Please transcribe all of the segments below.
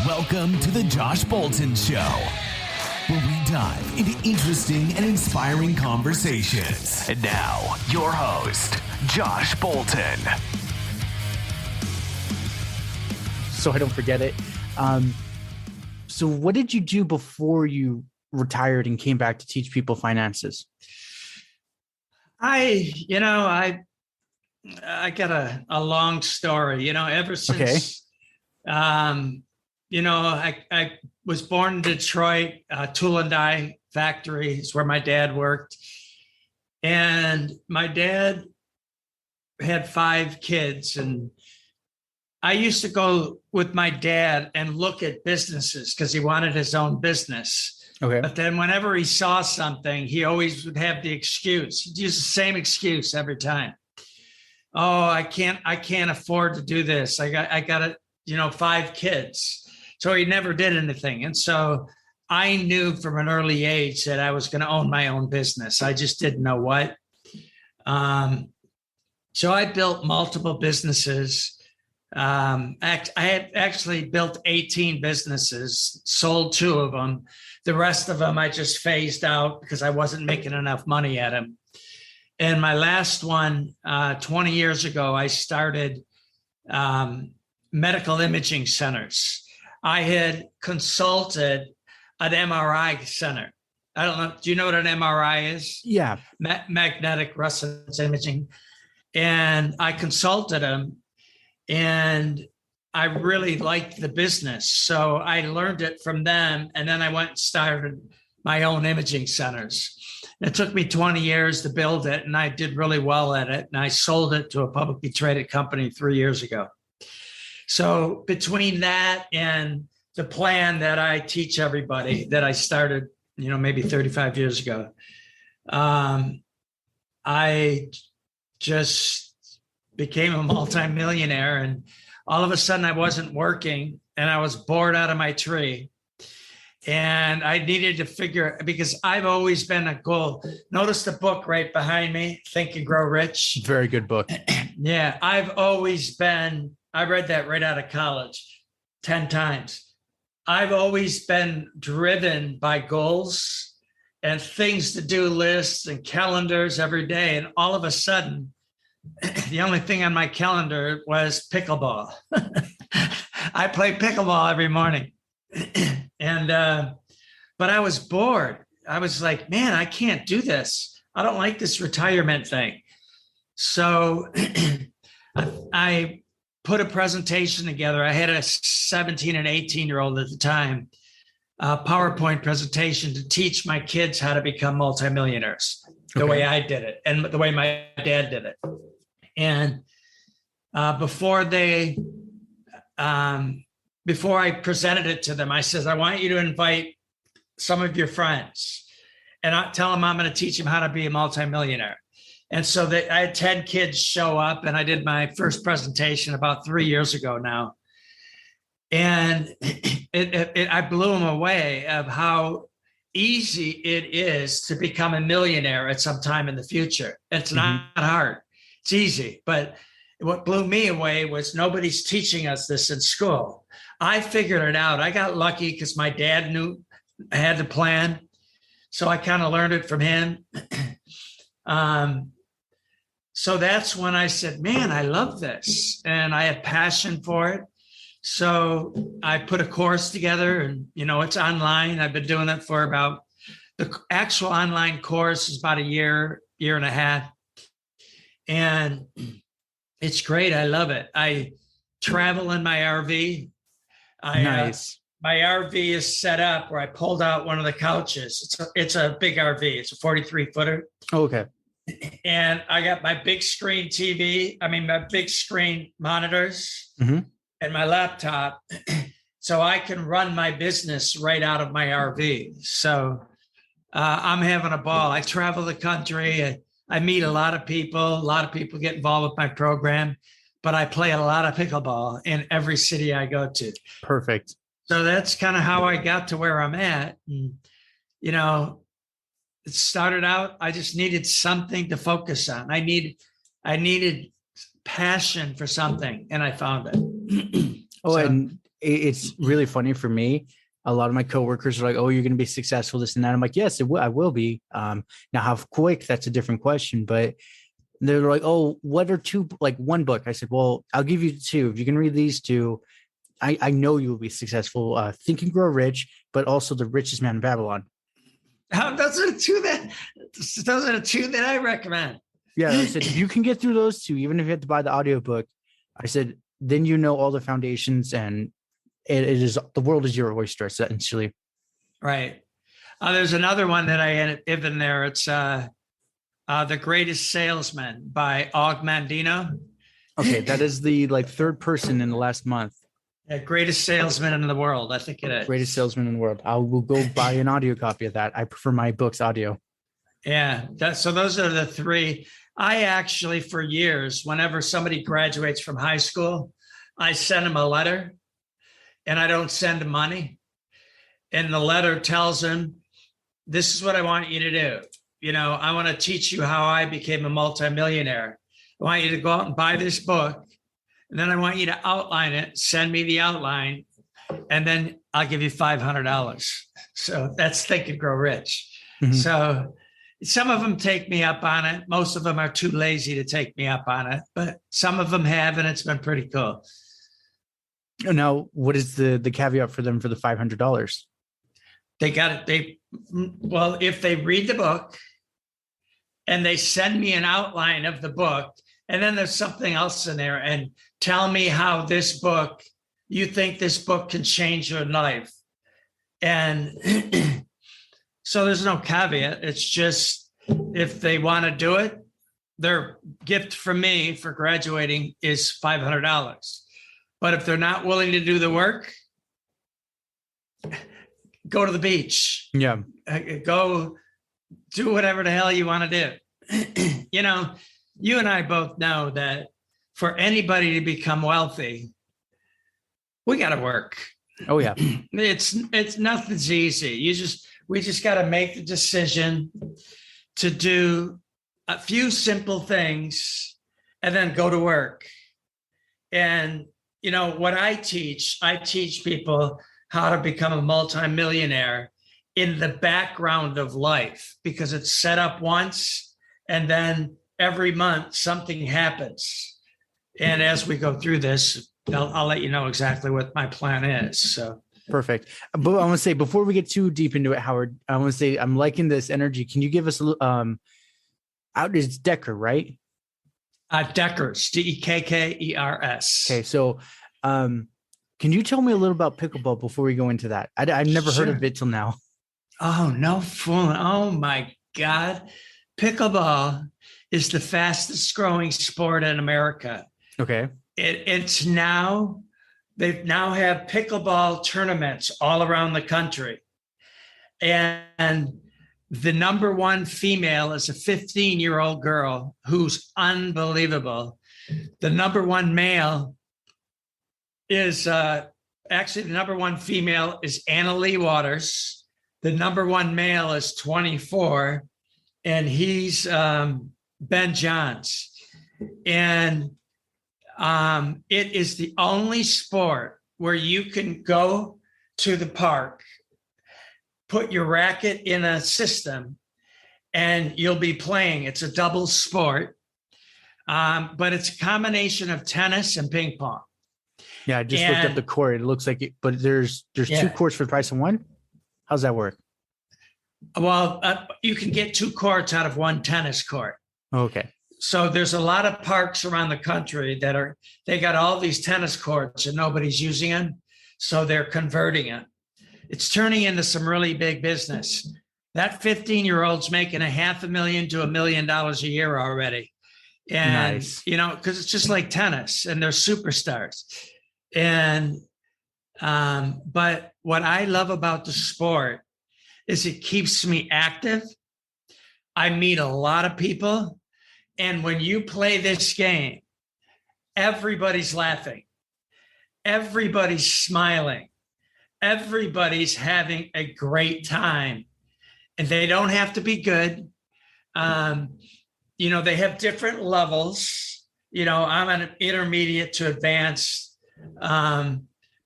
Welcome to the Josh Bolton Show, where we dive into interesting and inspiring conversations. And now, your host, Josh Bolton. So I don't forget it. So what did you do before you retired and came back to teach people finances? I got a long story, ever since, I was born in Detroit, tool and die factory is where my dad worked. And my dad had 5 kids, and I used to go with my dad and look at businesses because he wanted his own business. Okay. But then whenever he saw something, he always would have the excuse. He'd use the same excuse every time. Oh, I can't afford to do this. I got 5 kids. So he never did anything. And so I knew from an early age that I was going to own my own business. I just didn't know what. So I built multiple businesses. I had actually built 18 businesses, sold 2 of them. The rest of them I just phased out because I wasn't making enough money at them. And my last one, 20 years ago, I started medical imaging centers. I had consulted an MRI center. I don't know. Do you know what an MRI is? Yeah. Magnetic resonance imaging. And I consulted them, and I really liked the business. So I learned it from them. And then I went and started my own imaging centers. It took me 20 years to build it, and I did really well at it. And I sold it to a publicly traded company 3 years ago. So between that and the plan that I teach everybody that I started, maybe 35 years ago, I just became a multimillionaire. And all of a sudden I wasn't working and I was bored out of my tree. And I needed to figure, because I've always been a goal. Notice the book right behind me, Think and Grow Rich. Very good book. Yeah, I read that right out of college 10 times. I've always been driven by goals and things to do lists and calendars every day. And all of a sudden, the only thing on my calendar was pickleball. I play pickleball every morning. And, but I was bored. I was like, man, I can't do this. I don't like this retirement thing. So I put a presentation together. I had a 17 and 18-year-old at the time, a PowerPoint presentation to teach my kids how to become multimillionaires, the way I did it and the way my dad did it. And before I presented it to them, I said, I want you to invite some of your friends and tell them I'm going to teach them how to be a multimillionaire. And so I had 10 kids show up, and I did my first presentation about 3 years ago now. And I blew them away of how easy it is to become a millionaire at some time in the future. It's not hard. It's easy. But what blew me away was nobody's teaching us this in school. I figured it out. I got lucky because my dad knew I had the plan. So I kind of learned it from him. So that's when I said, man, I love this. And I have passion for it. So I put a course together, and, it's online. I've been doing it for the actual online course is about a year and a half. And it's great. I love it. I travel in my RV. Nice. My RV is set up where I pulled out one of the couches. It's a big RV. It's a 43-footer. Oh, okay. And I got my big screen my big screen monitors and my laptop. So I can run my business right out of my RV. So I'm having a ball. I travel the country. I meet a lot of people. A lot of people get involved with my program, but I play a lot of pickleball in every city I go to. Perfect. So that's kind of how I got to where I'm at. And, it started out, I just needed something to focus on. I needed passion for something, and I found it. Oh, and it's really funny for me. A lot of my coworkers are like, "Oh, you're going to be successful, this and that." I'm like, "Yes, I will be." Now, how quick? That's a different question. But they're like, "Oh, what are two, like one book?" I said, "Well, I'll give you two. If you can read these two, I know you will be successful. Think and Grow Rich, but also The Richest Man in Babylon." Those are the two that I recommend. Yeah, I said, if you can get through those two, even if you have to buy the audiobook, I said, then you know all the foundations, and it is, the world is your oyster, essentially. Right. There's another one that I have in there. It's The Greatest Salesman by Og Mandino. Okay, that is the third person in the last month. The greatest salesman in the world, I think it is. Greatest salesman in the world. I will go buy an audio copy of that. I prefer my books audio. Yeah. So those are the three. I actually, for years, whenever somebody graduates from high school, I send them a letter, and I don't send them money. And the letter tells them, this is what I want you to do. You know, I want to teach you how I became a multimillionaire. I want you to go out and buy this book. And then I want you to outline it, send me the outline, and then I'll give you $500. So that's Think and Grow Rich. Mm-hmm. So some of them take me up on it. Most of them are too lazy to take me up on it, but some of them have, and it's been pretty cool. Now, what is the caveat for them for the $500? They got it. Well, if they read the book and they send me an outline of the book, and then there's something else in there, and tell me how this book, you think this book can change your life. And so there's no caveat. It's just, if they want to do it, their gift from me for graduating is $500. But if they're not willing to do the work, go to the beach. Yeah. Go do whatever the hell you want to do. You know, you and I both know that for anybody to become wealthy, we got to work. Oh yeah. It's nothing's easy. We just got to make the decision to do a few simple things and then go to work. And, you know, what I teach people how to become a multimillionaire in the background of life, because it's set up once, and then every month something happens. And as we go through this, I'll let you know exactly what my plan is. So perfect. But I want to say, before we get too deep into it, Howard, I want to say I'm liking this energy. Can you give us a little, out is Dekker, right? Dekkers, Dekkers. Okay, so can you tell me a little about pickleball before we go into that? I've never heard of it till now. Oh, no fooling. Oh my God. Pickleball is the fastest growing sport in America. Okay. They now have pickleball tournaments all around the country. And the number one female is a 15-year-old girl who's unbelievable. The number one male is actually the number one female is Anna Lee Waters. The number one male is 24, and he's Ben Johns. And it is the only sport where you can go to the park, put your racket in a system, and you'll be playing. It's a double sport, but it's a combination of tennis and ping pong. Yeah, I just looked up the court. It looks like it, but there's two courts for the price of one. How's that work? Well, you can get two courts out of one tennis court. Okay. So there's a lot of parks around the country they got all these tennis courts and nobody's using them. So they're converting it. It's turning into some really big business. That 15-year-old's making $500,000 to $1 million a year already. And, nice. You know, because it's just like tennis, and they're superstars. And, but what I love about the sport is it keeps me active. I meet a lot of people. And when you play this game, everybody's laughing. Everybody's smiling. Everybody's having a great time. And they don't have to be good. You know, they have different levels. You know, I'm an intermediate to advanced.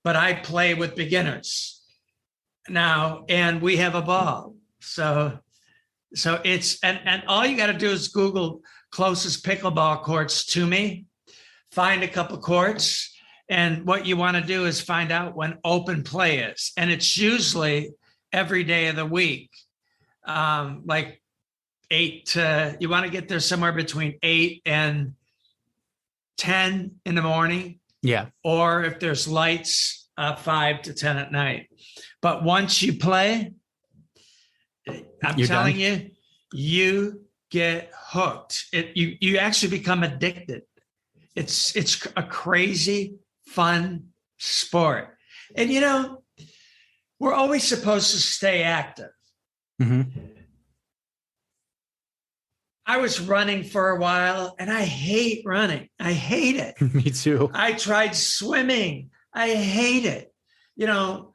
but I play with beginners now, and we have a ball. So it's, and all you got to do is Google closest pickleball courts to me, find a couple courts. And what you want to do is find out when open play is. And it's usually every day of the week, like 8 to, you want to get there somewhere between 8 and 10 in the morning. Yeah. Or if there's lights, 5 to 10 at night. But once you play, You're telling you, you get hooked. You actually become addicted. It's a crazy, fun sport. And, you know, we're always supposed to stay active. Mm-hmm. I was running for a while and I hate running. I hate it. Me too. I tried swimming. I hate it. You know,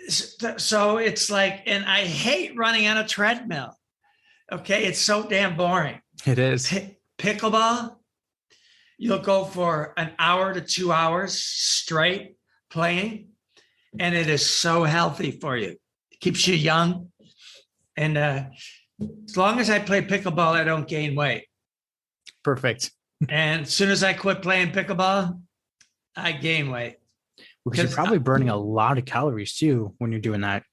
so it's like, and I hate running on a treadmill. Okay. It's so damn boring. It is. Pickleball, you'll go for an hour to 2 hours straight playing, and it is so healthy for you. It keeps you young. And as long as I play pickleball, I don't gain weight. Perfect. And as soon as I quit playing pickleball, I gain weight. Because you're probably burning a lot of calories too when you're doing that.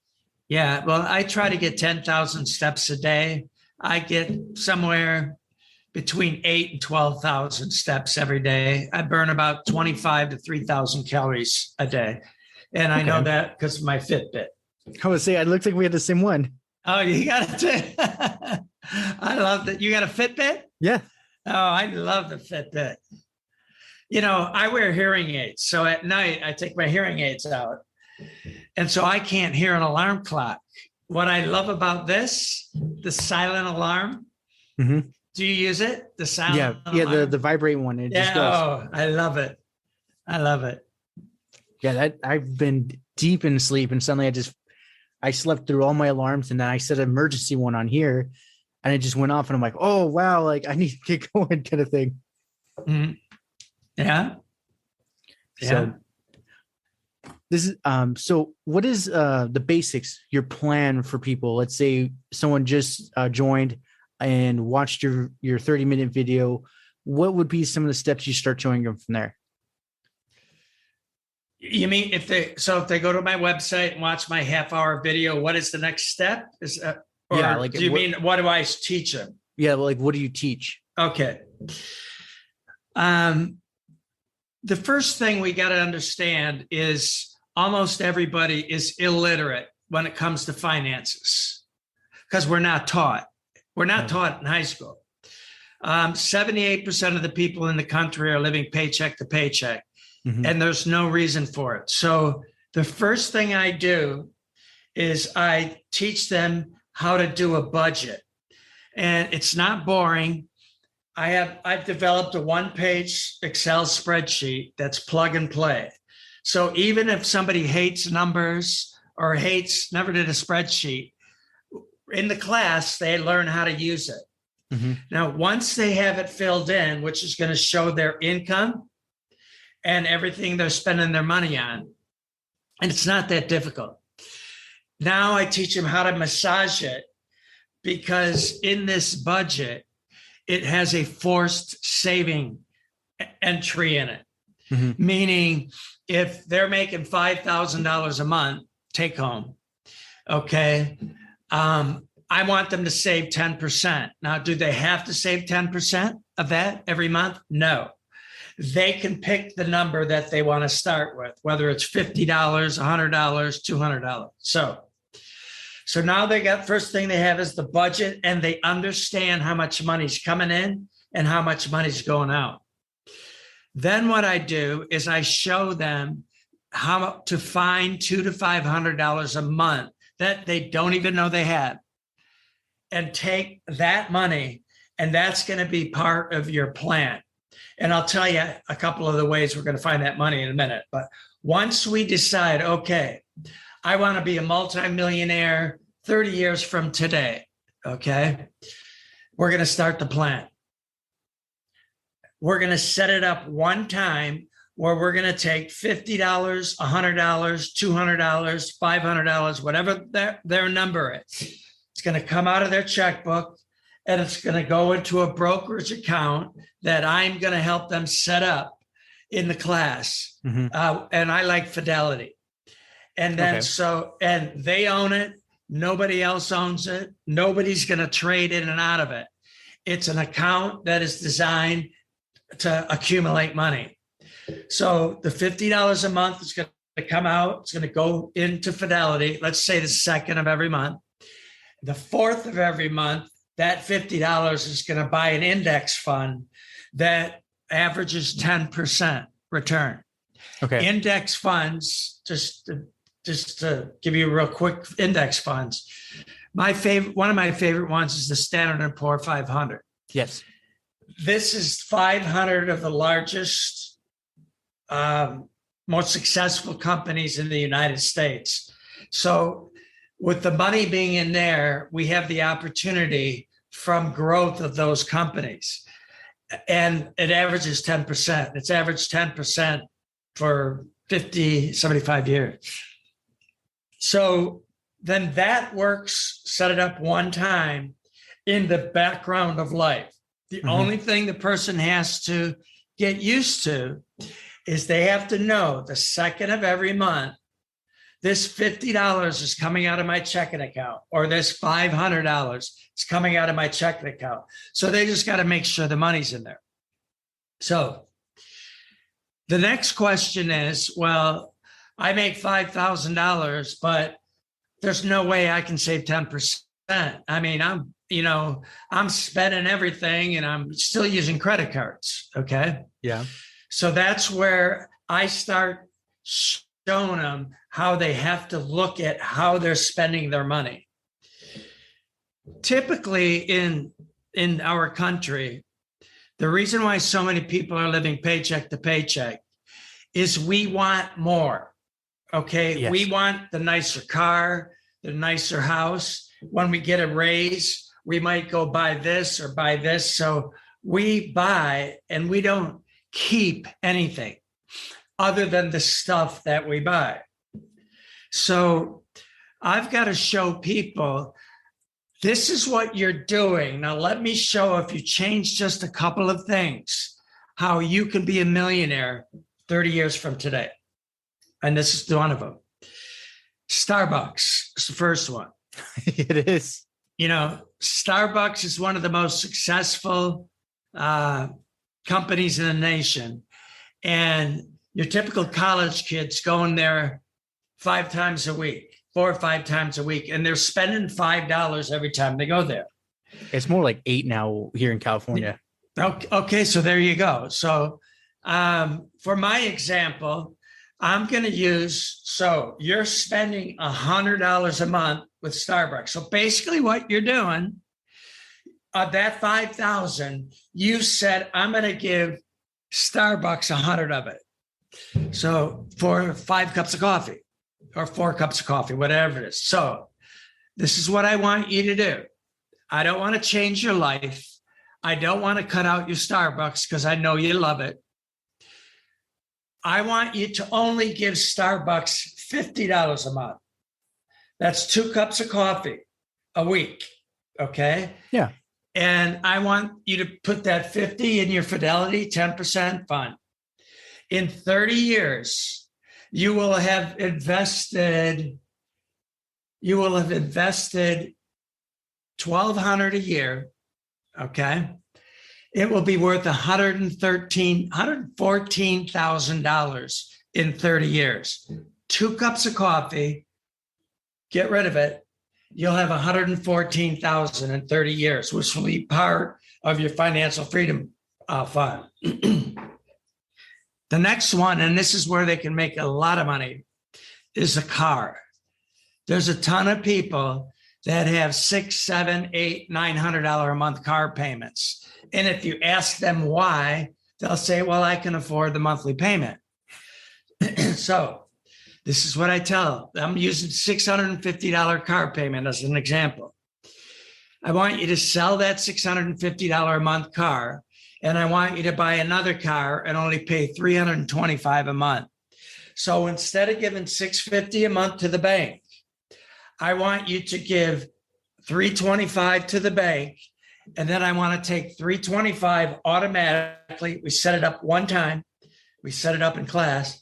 Yeah. Well, I try to get 10,000 steps a day. I get somewhere between 8 and 12,000 steps every day. I burn about 25 to 3,000 calories a day. And I know that because of my Fitbit. I would say, it looked like we had the same one. Oh, you got it. I love that. You got a Fitbit? Yeah. Oh, I love the Fitbit. You know, I wear hearing aids. So at night, I take my hearing aids out. And so I can't hear an alarm clock. What I love about this, the silent alarm. Mm-hmm. Do you use it? The silent alarm? Yeah, the vibrate one. It just goes. Oh, I love it. I love it. Yeah, I've been deep in sleep and suddenly I slept through all my alarms and then I set an emergency one on here and it just went off and I'm like, oh, wow, like I need to get going kind of thing. Mm-hmm. Yeah. So this is so what is the basics, your plan for people? Let's say someone just joined and watched your 30-minute video. What would be some of the steps you start showing them from there? You mean if they go to my website and watch my half-hour video, what is the next step? Do you mean what do I teach them? Yeah, like what do you teach? Okay. The first thing we got to understand is almost everybody is illiterate when it comes to finances because we're not taught. We're not taught in high school. 78% of the people in the country are living paycheck to paycheck, and there's no reason for it. So the first thing I do is I teach them how to do a budget. And it's not boring. I've developed a one-page Excel spreadsheet that's plug and play. So even if somebody hates numbers or never did a spreadsheet, in the class, they learn how to use it. Mm-hmm. Now, once they have it filled in, which is going to show their income and everything they're spending their money on, and it's not that difficult. Now I teach them how to massage it because in this budget, it has a forced saving entry in it. Mm-hmm. Meaning if they're making $5,000 a month take home, okay, I want them to save 10%. Now, do they have to save 10% of that every month? No. They can pick the number that they want to start with, whether it's $50, $100, $200. So now first thing they have is the budget and they understand how much money's coming in and how much money's going out. Then what I do is I show them how to find $200 to $500 a month that they don't even know they have and take that money. And that's going to be part of your plan. And I'll tell you a couple of the ways we're going to find that money in a minute. But once we decide, okay, I want to be a multimillionaire 30 years from today. Okay. We're going to start the plan. We're going to set it up one time where we're going to take $50, $100, $200, $500, whatever their number is. It's going to come out of their checkbook, and it's going to go into a brokerage account that I'm going to help them set up in the class. And I like Fidelity. And then and they own it. Nobody else owns it. Nobody's going to trade in and out of it. It's an account that is designed to accumulate money. So the $50 a month is going to come out. It's going to go into Fidelity. Let's say the 2nd of every month. The 4th of every month, that $50 is going to buy an index fund that averages 10% return. Okay. Index funds, just to give you a real quick index funds. One of my favorite ones is the Standard & Poor's 500. Yes. This is 500 of the largest, most successful companies in the United States. So with the money being in there, we have the opportunity from growth of those companies. And it averages 10%. It's averaged 10% for 50, 75 years. So then that works, set it up one time in the background of life. The only thing the person has to get used to is they have to know the 2nd of every month, this $50 is coming out of my checking account, or this $500 is coming out of my checking account. So they just got to make sure the money's in there. So the next question is, well, I make $5,000, but there's no way I can save 10%. I mean, I'm spending everything and I'm still using credit cards. Okay. Yeah. So that's where I start showing them how they have to look at how they're spending their money. Typically in our country, the reason why so many people are living paycheck to paycheck is we want more. Okay. Yes. We want the nicer car, the nicer house. When we get a raise, we might go buy this or buy this. So we buy and we don't keep anything other than the stuff that we buy. So I've got to show people, this is what you're doing. Now, let me show, if you change just a couple of things, how you can be a millionaire 30 years from today. And this is one of them. Starbucks is the first one. It is. Starbucks is one of the most successful companies in the nation. And your typical college kids going there 5 times a week, 4 or 5 times a week, and they're spending $5 every time they go there. It's more like 8 now here in California. Okay, so there you go. So for my example, I'm going to use, so you're spending $100 a month with Starbucks. So basically what you're doing, that $5,000, you said, I'm going to give Starbucks 100 of it. So for 5 cups of coffee or 4 cups of coffee, whatever it is. So this is what I want you to do. I don't want to change your life. I don't want to cut out your Starbucks because I know you love it. I want you to only give Starbucks $50 a month. That's 2 cups of coffee a week. Okay. Yeah. And I want you to put that 50 in your Fidelity 10% fund. In 30 years, you will have invested $1,200 a year. Okay. It will be worth $114,000 in 30 years. 2 cups of coffee, get rid of it. You'll have $114,000 in 30 years, which will be part of your financial freedom fund. The next one, and this is where they can make a lot of money, is a car. There's a ton of people that have $600, $700, $800, $900 a month car payments. And if you ask them why, they'll say, well, I can afford the monthly payment. So this is what I tell them. I'm using $650 car payment as an example. I want you to sell that $650 a month car and I want you to buy another car and only pay $325 a month. So instead of giving $650 a month to the bank, I want you to give $325 to the bank, and then I want to take $325 automatically. We set it up one time. We set it up in class,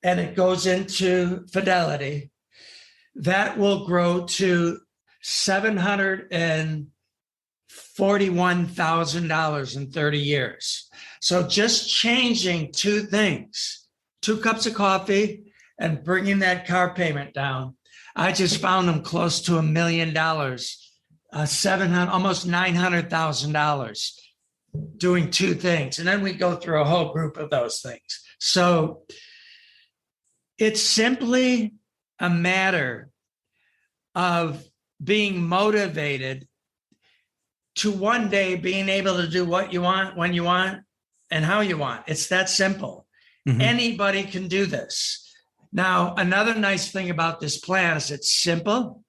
and it goes into Fidelity. That will grow to $741,000 in 30 years. So just changing two things, 2 cups of coffee and bringing that car payment down. I just found them close to $1 million, almost $900,000 doing 2 things. And then we go through a whole group of those things. So it's simply a matter of being motivated to one day being able to do what you want, when you want, and how you want. It's that simple. Mm-hmm. Anybody can do this. Now, another nice thing about this plan is it's simple.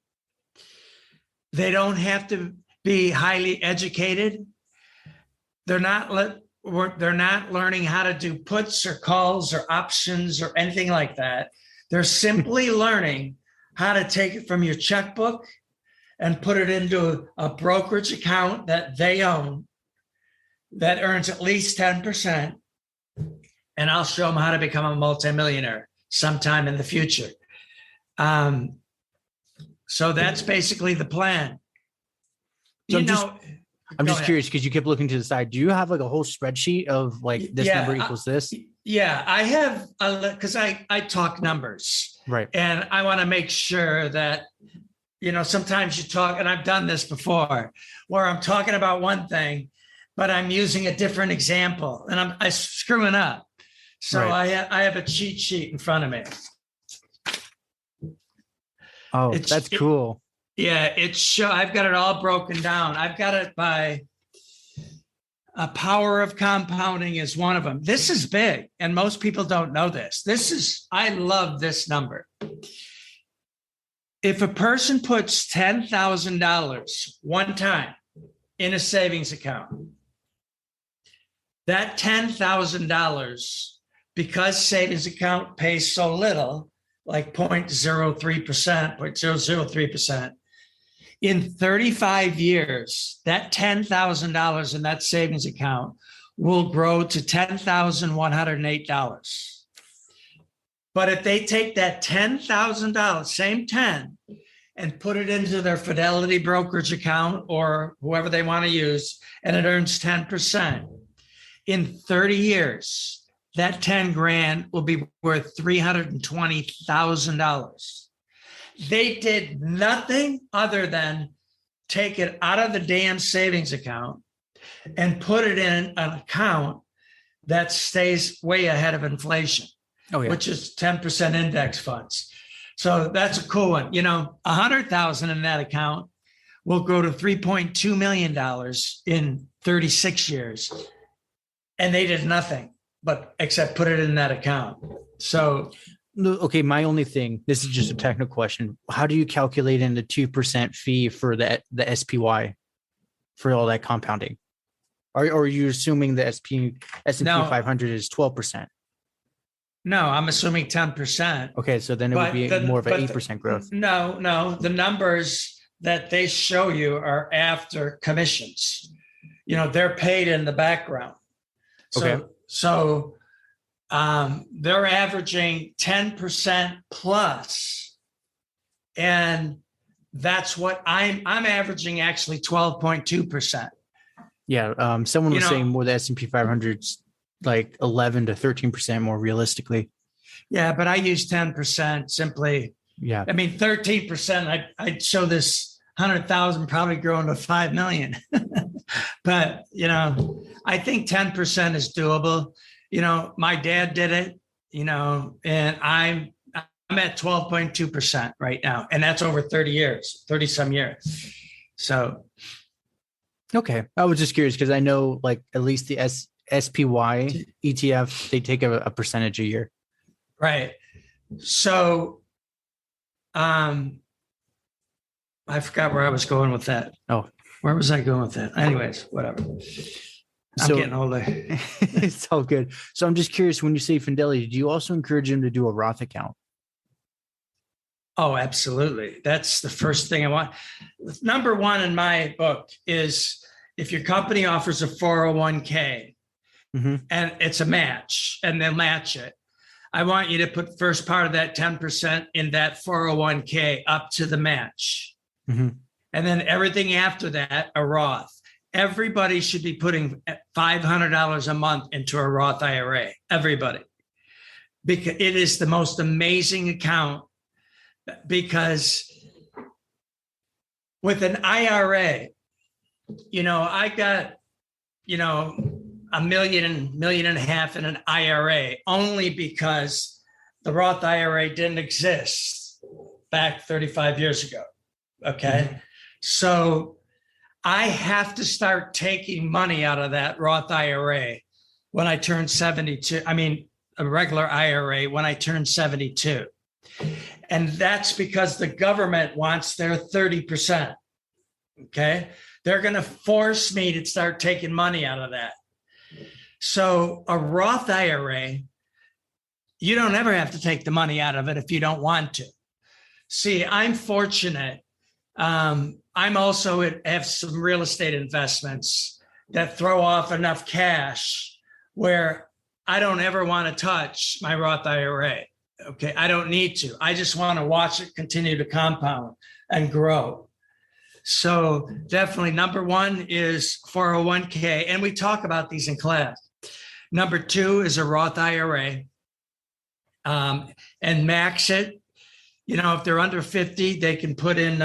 They don't have to be highly educated. They're not learning how to do puts or calls or options or anything like that. They're simply learning how to take it from your checkbook and put it into a brokerage account that they own that earns at least 10%. And I'll show them how to become a multimillionaire sometime in the future. So that's basically the plan. So I'm just curious because you kept looking to the side. Do you have like a whole spreadsheet of like this number equals this? Yeah, I have, because I talk numbers. Right. And I want to make sure that, sometimes you talk, and I've done this before, where I'm talking about one thing, but I'm using a different example and I'm screwing up. So right. I have a cheat sheet in front of me. Oh, that's cool. I've got it all broken down. I've got it by a power of compounding is one of them. This is big, and most people don't know this. I love this number. If a person puts $10,000 one time in a savings account, that $10,000, because savings account pays so little, like 0.03%, in 35 years, that $10,000 in that savings account will grow to $10,108. But if they take that $10,000, same 10, and put it into their Fidelity brokerage account or whoever they want to use, and it earns 10%, in 30 years, that 10 grand will be worth $320,000. They did nothing other than take it out of the damn savings account and put it in an account that stays way ahead of inflation, which is 10% index funds. So that's a cool one. $100,000 in that account will grow to $3.2 million in 36 years. And they did nothing except put it in that account. So, okay, my only thing, this is just a technical question. How do you calculate in the 2% fee for the SPY for all that compounding? Or are you assuming the S&P 500 is 12%? No, I'm assuming 10%. Okay, so then it would be more of an 8% growth. No, the numbers that they show you are after commissions. They're paid in the background. So they're averaging 10% plus, and that's what I'm averaging, actually 12.2%. Yeah, someone was saying more the S&P 500's like 11 to 13% more realistically. Yeah, but I use 10% simply. Yeah, I mean 13%. I'd show this 100,000 probably growing to 5 million, but I think 10% is doable. My dad did it, and I'm at 12.2% right now. And that's over 30 some years. So. Okay. I was just curious because I know like at least the SPY ETF, they take a percentage a year. Right. So, I forgot where I was going with that. Oh, where was I going with that? Anyways, whatever. I'm getting older. It's all good. So I'm just curious, when you say fidelity, do you also encourage him to do a Roth account? Oh, absolutely. That's the first thing I want. Number one in my book is if your company offers a 401k and it's a match and they'll match it, I want you to put first part of that 10% in that 401k up to the match. And then everything after that, a Roth. Everybody should be putting $500 a month into a Roth IRA. Everybody. Because it is the most amazing account. Because with an IRA, I got, $1.5 million in an IRA only because the Roth IRA didn't exist back 35 years ago. Okay. So I have to start taking money out of that Roth IRA when I turn 72. I mean, a regular IRA when I turn 72. And that's because the government wants their 30%. Okay. They're going to force me to start taking money out of that. So a Roth IRA, you don't ever have to take the money out of it if you don't want to. See, I'm fortunate. I'm also have some real estate investments that throw off enough cash where I don't ever want to touch my Roth IRA. Okay, I don't need to. I just want to watch it continue to compound and grow. So definitely number one is 401k. And we talk about these in class. Number two is a Roth IRA. And max it. If they're under 50, they can put in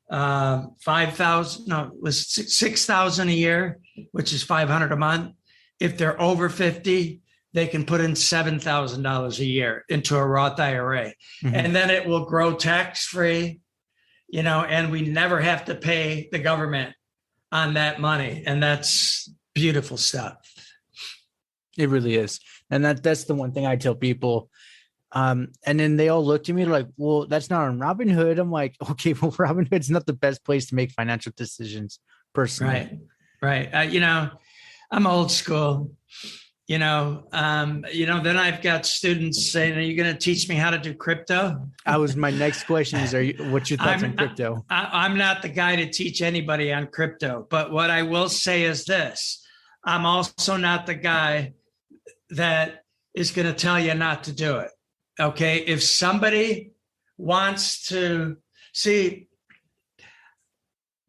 5,000, no, it was 6,000 a year, which is 500 a month. If they're over 50, they can put in $7,000 a year into a Roth IRA. And then it will grow tax-free, and we never have to pay the government on that money. And that's beautiful stuff. It really is. And that's the one thing I tell people. And then they all look to me like, well, that's not on Robinhood. I'm like, okay, well, Robinhood's not the best place to make financial decisions personally. Right. I'm old school. Then I've got students saying, are you going to teach me how to do crypto? My next question is, what's your thoughts on crypto? I'm not the guy to teach anybody on crypto, but what I will say is this. I'm also not the guy that is going to tell you not to do it. Okay. If somebody wants to see,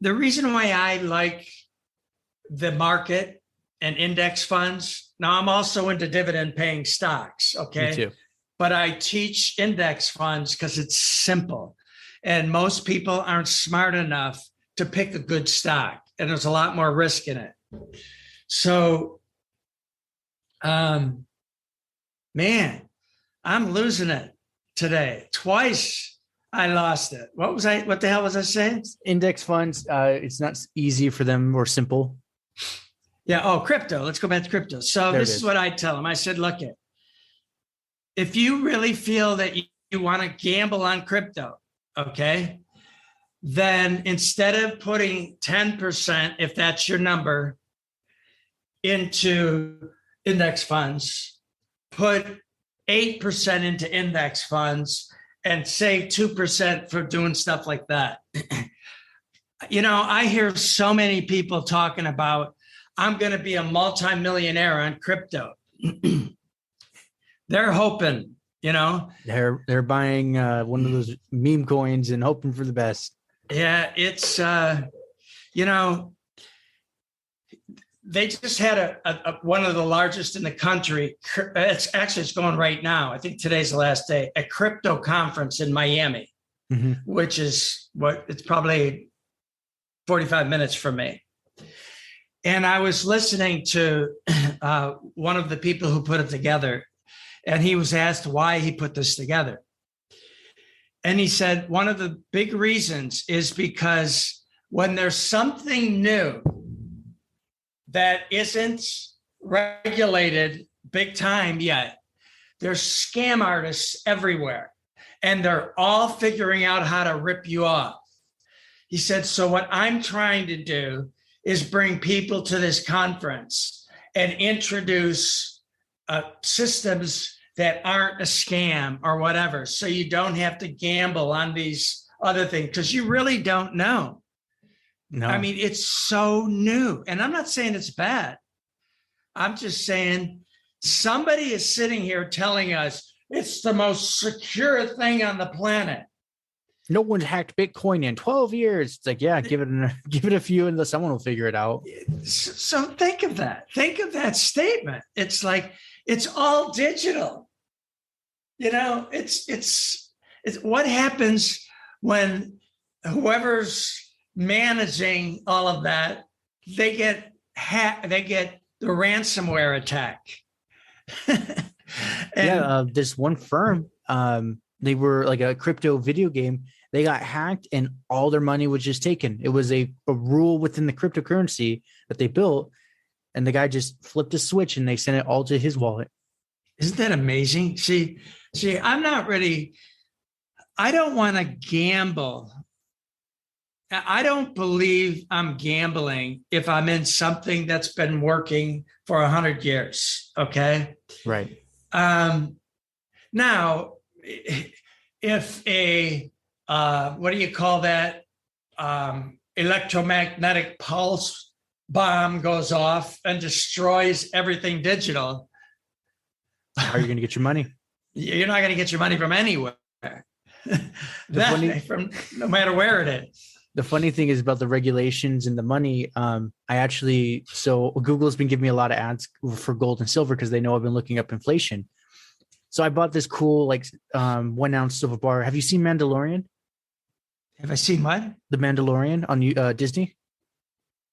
the reason why I like the market and index funds. Now I'm also into dividend paying stocks. Okay. Me too. But I teach index funds because it's simple and most people aren't smart enough to pick a good stock and there's a lot more risk in it. So, man, I'm losing it today. Twice I lost it. What the hell was I saying? Index funds, it's not easy for them or simple. Yeah. Oh, crypto. Let's go back to crypto. So this is what I tell them. I said, look, if you really feel that you want to gamble on crypto, okay, then instead of putting 10%, if that's your number, into index funds, put 8% into index funds and save 2% for doing stuff like that. I hear so many people talking about, I'm going to be a multimillionaire on crypto. They're hoping, They're buying one of those meme coins and hoping for the best. Yeah, it's, they just had a one of the largest in the country. It's going right now. I think today's the last day, a crypto conference in Miami, which is it's probably 45 minutes from me. And I was listening to one of the people who put it together, and he was asked why he put this together. And he said, one of the big reasons is because when there's something new that isn't regulated big time yet, there's scam artists everywhere, and they're all figuring out how to rip you off. He said, so what I'm trying to do is bring people to this conference and introduce systems that aren't a scam or whatever. So you don't have to gamble on these other things because you really don't know. No, I mean, it's so new. And I'm not saying it's bad. I'm just saying somebody is sitting here telling us it's the most secure thing on the planet. no one's hacked Bitcoin in 12 years. It's like, yeah, give it a few and someone will figure it out. So think of that. Think of that statement. It's like, it's all digital. It's what happens when whoever's managing all of that, they get hacked, they get the ransomware attack. This one firm, they were like a crypto video game. They got hacked and all their money was just taken. It was a rule within the cryptocurrency that they built, and the guy just flipped a switch and they sent it all to his wallet. Isn't that amazing? See, I'm not ready. I don't want to gamble. I don't believe I'm gambling if I'm in something that's been working for 100 years. Okay. Right. Now, if a what do you call that? Electromagnetic pulse bomb goes off and destroys everything digital. How are you going to get your money? You're not going to get your money from anywhere. From no matter where it is. The funny thing is about the regulations and the money. So Google's been giving me a lot of ads for gold and silver because they know I've been looking up inflation. So I bought this cool 1 ounce silver bar. Have you seen Mandalorian? Have I seen what? The Mandalorian on Disney?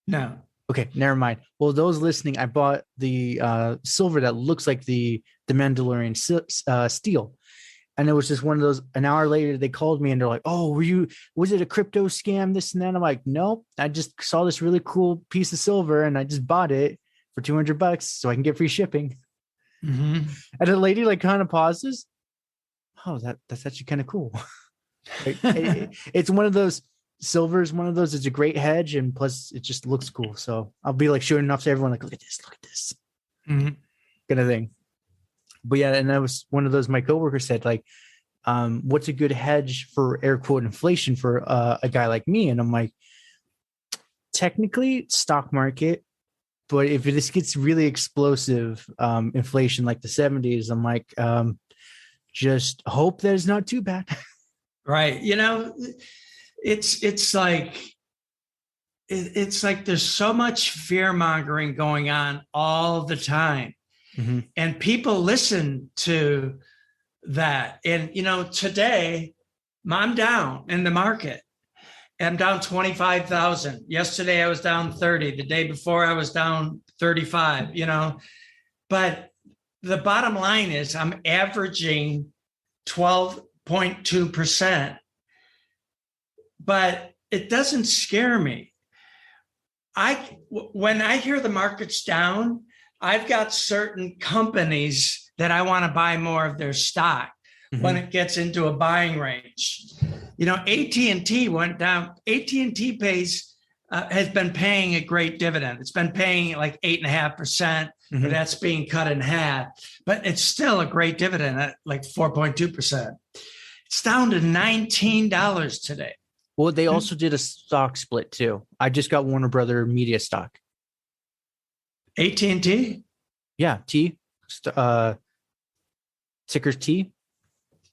No. Okay, never mind. Well, those listening, I bought the silver that looks like the Mandalorian steel. And it was just one of those. An hour later, they called me and they're like, "Oh, was it a crypto scam? This and that." I'm like, "Nope. I just saw this really cool piece of silver and I just bought it for $200 so I can get free shipping." Mm-hmm. And the lady kind of pauses. Oh, that's actually kind of cool. It's one of those silvers. One of those. It's a great hedge, and plus it just looks cool. So I'll be showing off to everyone, look at this, Mm-hmm. kind of thing. But yeah, and that was one of those. My coworker said, what's a good hedge for air quote inflation for a guy like me? And I'm like, technically stock market, but if this gets really explosive inflation like the 70s, I'm like, just hope that it's not too bad. Right. It's like there's so much fear mongering going on all the time. Mm-hmm. And people listen to that. And, today I'm down in the market. I'm down 25,000. Yesterday I was down 30. The day before I was down 35, But the bottom line is I'm averaging 12.2%. But it doesn't scare me. When I hear the market's down, I've got certain companies that I want to buy more of their stock when it gets into a buying range. AT&T went down. AT&T has been paying a great dividend. It's been paying 8.5%, but that's being cut in half. But it's still a great dividend at 4.2%. It's down to $19 today. Well, they also did a stock split too. I just got Warner Brother Media stock. AT&T? Yeah, T. Ticker's T.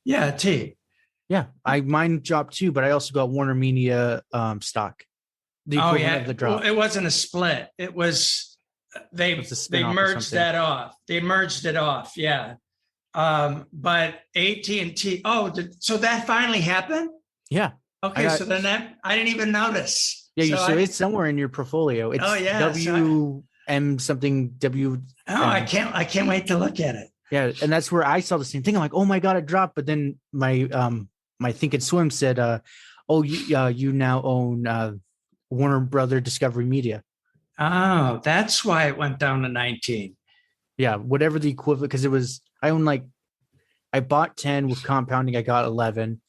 Yeah, T. Yeah, mine dropped too, but I also got Warner Media stock. The equivalent of the drop. Well, it wasn't a split. It was they merged that off. They merged it off. Yeah. But AT&T. Oh, so that finally happened? Yeah. Okay, so then I didn't even notice. Yeah, so it's somewhere in your portfolio. It's WM something W. Oh, I can't wait to look at it. Yeah, and that's where I saw the same thing. I'm like, oh my god, it dropped. But then my Think and Swim said, you now own Warner Brother Discovery Media. Oh, that's why it went down to 19. Yeah, whatever the equivalent, because I bought 10 with compounding. I got 11.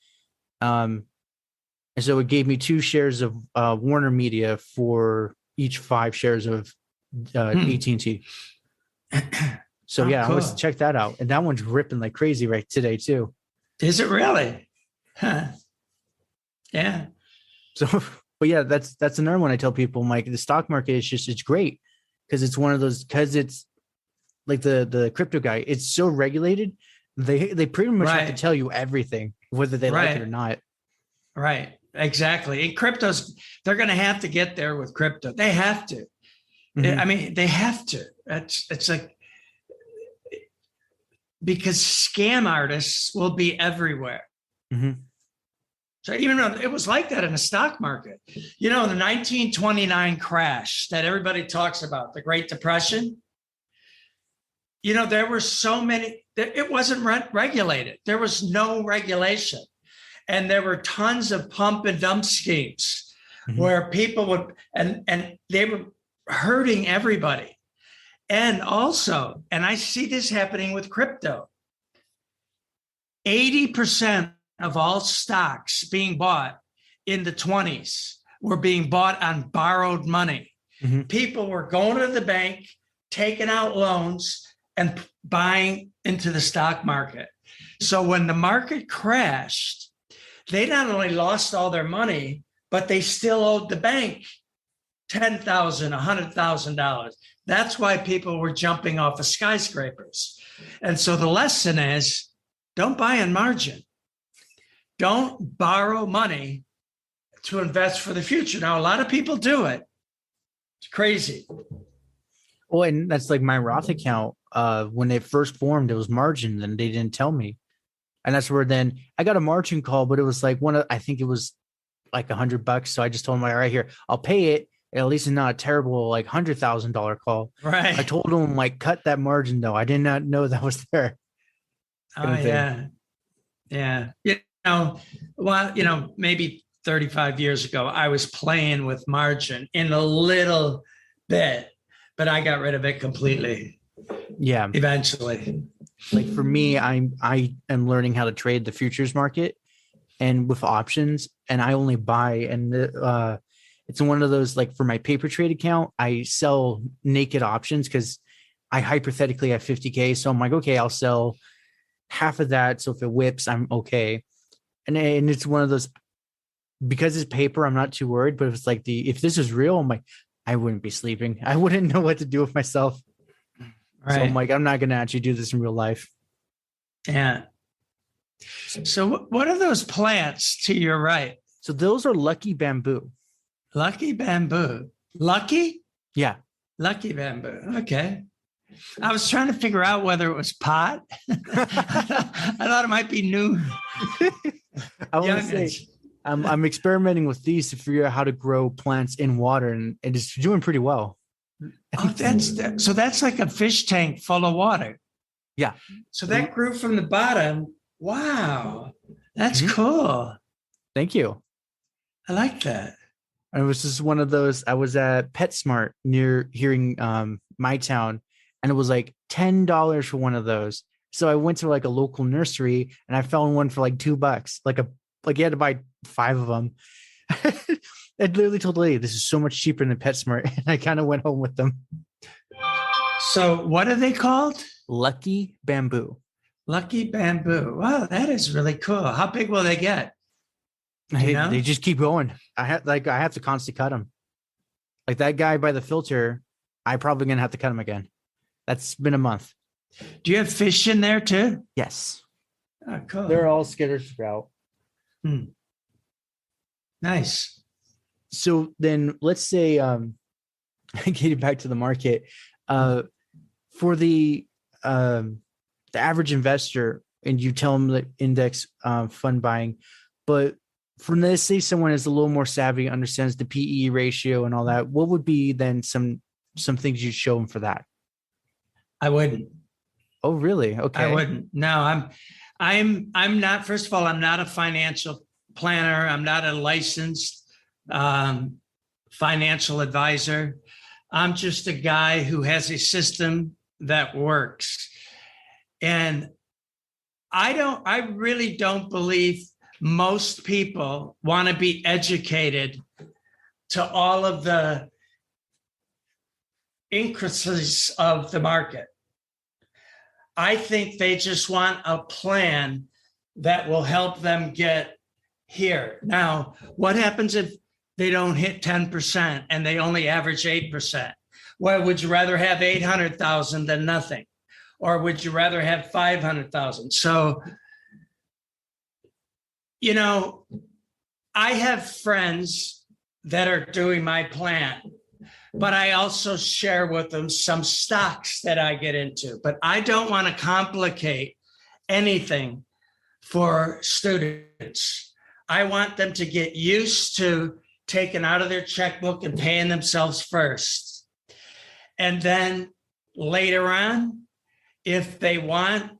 And so it gave me 2 shares of Warner Media for each 5 shares of AT&T. So yeah, cool. I want to check that out. And that one's ripping like crazy right today too. Is it really? Huh. Yeah. So, but yeah, that's another one I tell people. I'm like, the stock market is it's great because it's one of those, because it's like the crypto guy. It's so regulated. They pretty much have to tell you everything, whether they like it or not. Right. Exactly. In cryptos, they're going to have to get there with crypto. They have to. I mean, they have to. It's like, because scam artists will be everywhere. So even though it was like that in the stock market, you know, the 1929 crash that everybody talks about, the Great Depression, you know, there were so many, it wasn't regulated. There was no regulation. And there were tons of pump and dump schemes where people would, and they were hurting everybody. And also, and I see this happening with crypto, 80% of all stocks being bought in the 20s were being bought on borrowed money. People were going to the bank, taking out loans and buying into the stock market. So when the market crashed, they not only lost all their money, but they still owed the bank $10,000, $100,000. That's why people were jumping off of skyscrapers. And so the lesson is, don't buy on margin. Don't borrow money to invest for the future. Now, a lot of people do it. It's crazy. Well, and that's like my Roth account. When it first formed, it was margin, and they didn't tell me. And that's where then I got a margin call, but it was like I think it was like $100. So I just told him, all right, here, I'll pay it. At least it's not a terrible like $100,000 call. Right. I told him like cut that margin though. I did not know that was there. Oh yeah. Yeah. You know, well, you know, maybe 35 years ago, I was playing with margin in a little bit, but I got rid of it completely. Yeah. Eventually. Like for me, I am learning how to trade the futures market and with options, and I only buy, and it's one of those, like for my paper trade account, I sell naked options because I hypothetically have 50K. So I'm like, okay, I'll sell half of that. So if it whips, I'm okay. And it's one of those, because it's paper, I'm not too worried. But if it's like if this is real, I'm like, I wouldn't be sleeping. I wouldn't know what to do with myself. Right. So I'm like, I'm not going to actually do this in real life. Yeah. So what are those plants to your right? So those are lucky bamboo. Lucky bamboo. Lucky? Yeah. Lucky bamboo. Okay. I was trying to figure out whether it was pot. I thought it might be new. I want to say, I'm experimenting with these to figure out how to grow plants in water, and it's doing pretty well. Oh, that's like a fish tank full of water. Yeah. So that grew from the bottom. Wow. That's cool. Thank you. I like that. And it was just one of those. I was at PetSmart near here in my town, and it was like $10 for one of those. So I went to like a local nursery, and I found one for like $2. Like you had to buy 5 of them. I literally told the lady, this is so much cheaper than PetSmart. And I kind of went home with them. So what are they called? Lucky bamboo. Lucky bamboo. Wow, that is really cool. How big will they get? They just keep going. I have to constantly cut them. Like that guy by the filter, I'm probably going to have to cut him again. That's been a month. Do you have fish in there too? Yes. Oh, cool. They're all scattered throughout. Nice. So then let's say, getting back to the market, for the average investor, and you tell them the index fund buying, but for let's say someone is a little more savvy, understands the PE ratio and all that, what would be then some things you'd show them for that? I wouldn't. Oh, really? Okay. I wouldn't. No, I'm not, first of all, I'm not a financial planner. I'm not a licensed financial advisor. I'm just a guy who has a system that works. And I really don't believe most people want to be educated to all of the increases of the market. I think they just want a plan that will help them get here. Now, what happens if they don't hit 10% and they only average 8%? Well, would you rather have 800,000 than nothing? Or would you rather have 500,000? So, you know, I have friends that are doing my plan, but I also share with them some stocks that I get into. But I don't want to complicate anything for students. I want them to get used to taking out of their checkbook and paying themselves first. And then later on, if they want,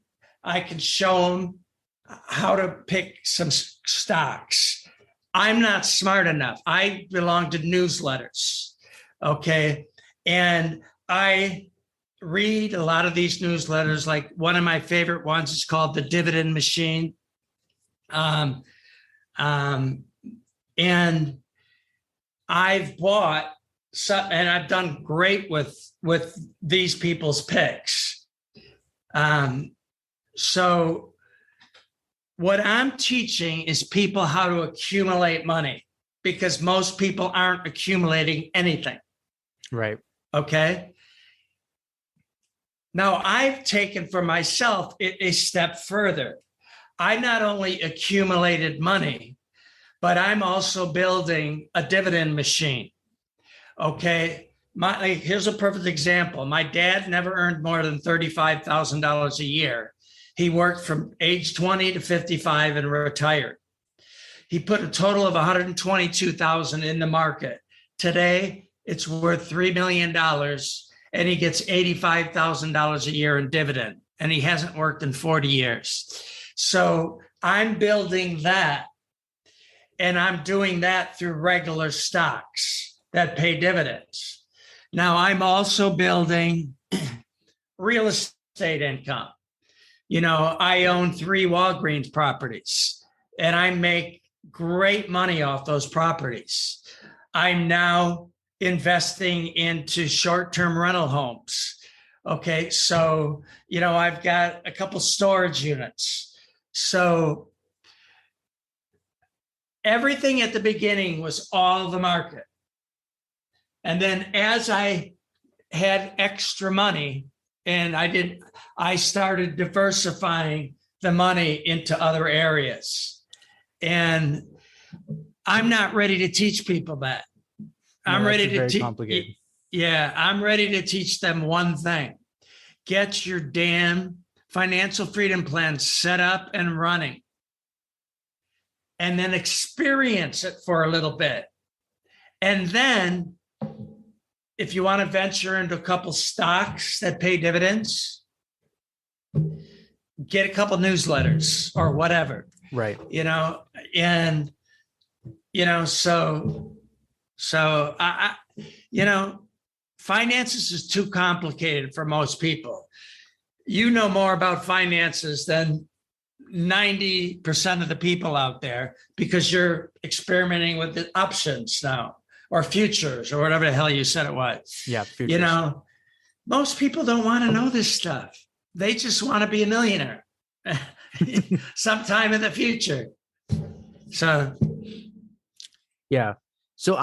I can show them how to pick some stocks. I'm not smart enough. I belong to newsletters, okay? And I read a lot of these newsletters. Like one of my favorite ones is called The Dividend Machine. And I've bought some, and I've done great with these people's picks. So what I'm teaching is people how to accumulate money, because most people aren't accumulating anything. Right. Okay. Now I've taken for myself a step further. I not only accumulated money, but I'm also building a dividend machine. Okay. Here's a perfect example. My dad never earned more than $35,000 a year. He worked from age 20 to 55 and retired. He put a total of $122,000 in the market. Today, it's worth $3 million, and he gets $85,000 a year in dividend, and he hasn't worked in 40 years. So I'm building that, and I'm doing that through regular stocks that pay dividends. Now, I'm also building real estate income. You know, I own 3 Walgreens properties, and I make great money off those properties. I'm now investing into short-term rental homes. Okay, so, you know, I've got a couple storage units. So everything at the beginning was all the market. And then as I had extra money, and I started diversifying the money into other areas. And I'm not ready to teach people that. I'm ready to teach. Yeah, I'm ready to teach them one thing. Get your damn financial freedom plan set up and running. And then experience it for a little bit. And then if you want to venture into a couple stocks that pay dividends, get a couple newsletters or whatever. Right. You know, and, you know, so I you know, finances is too complicated for most people. You know more about finances than 90% of the people out there, because you're experimenting with the options now, or futures, or whatever the hell you said it was. Yeah, futures. You know, most people don't want to know this stuff. They just want to be a millionaire sometime in the future. So, yeah. So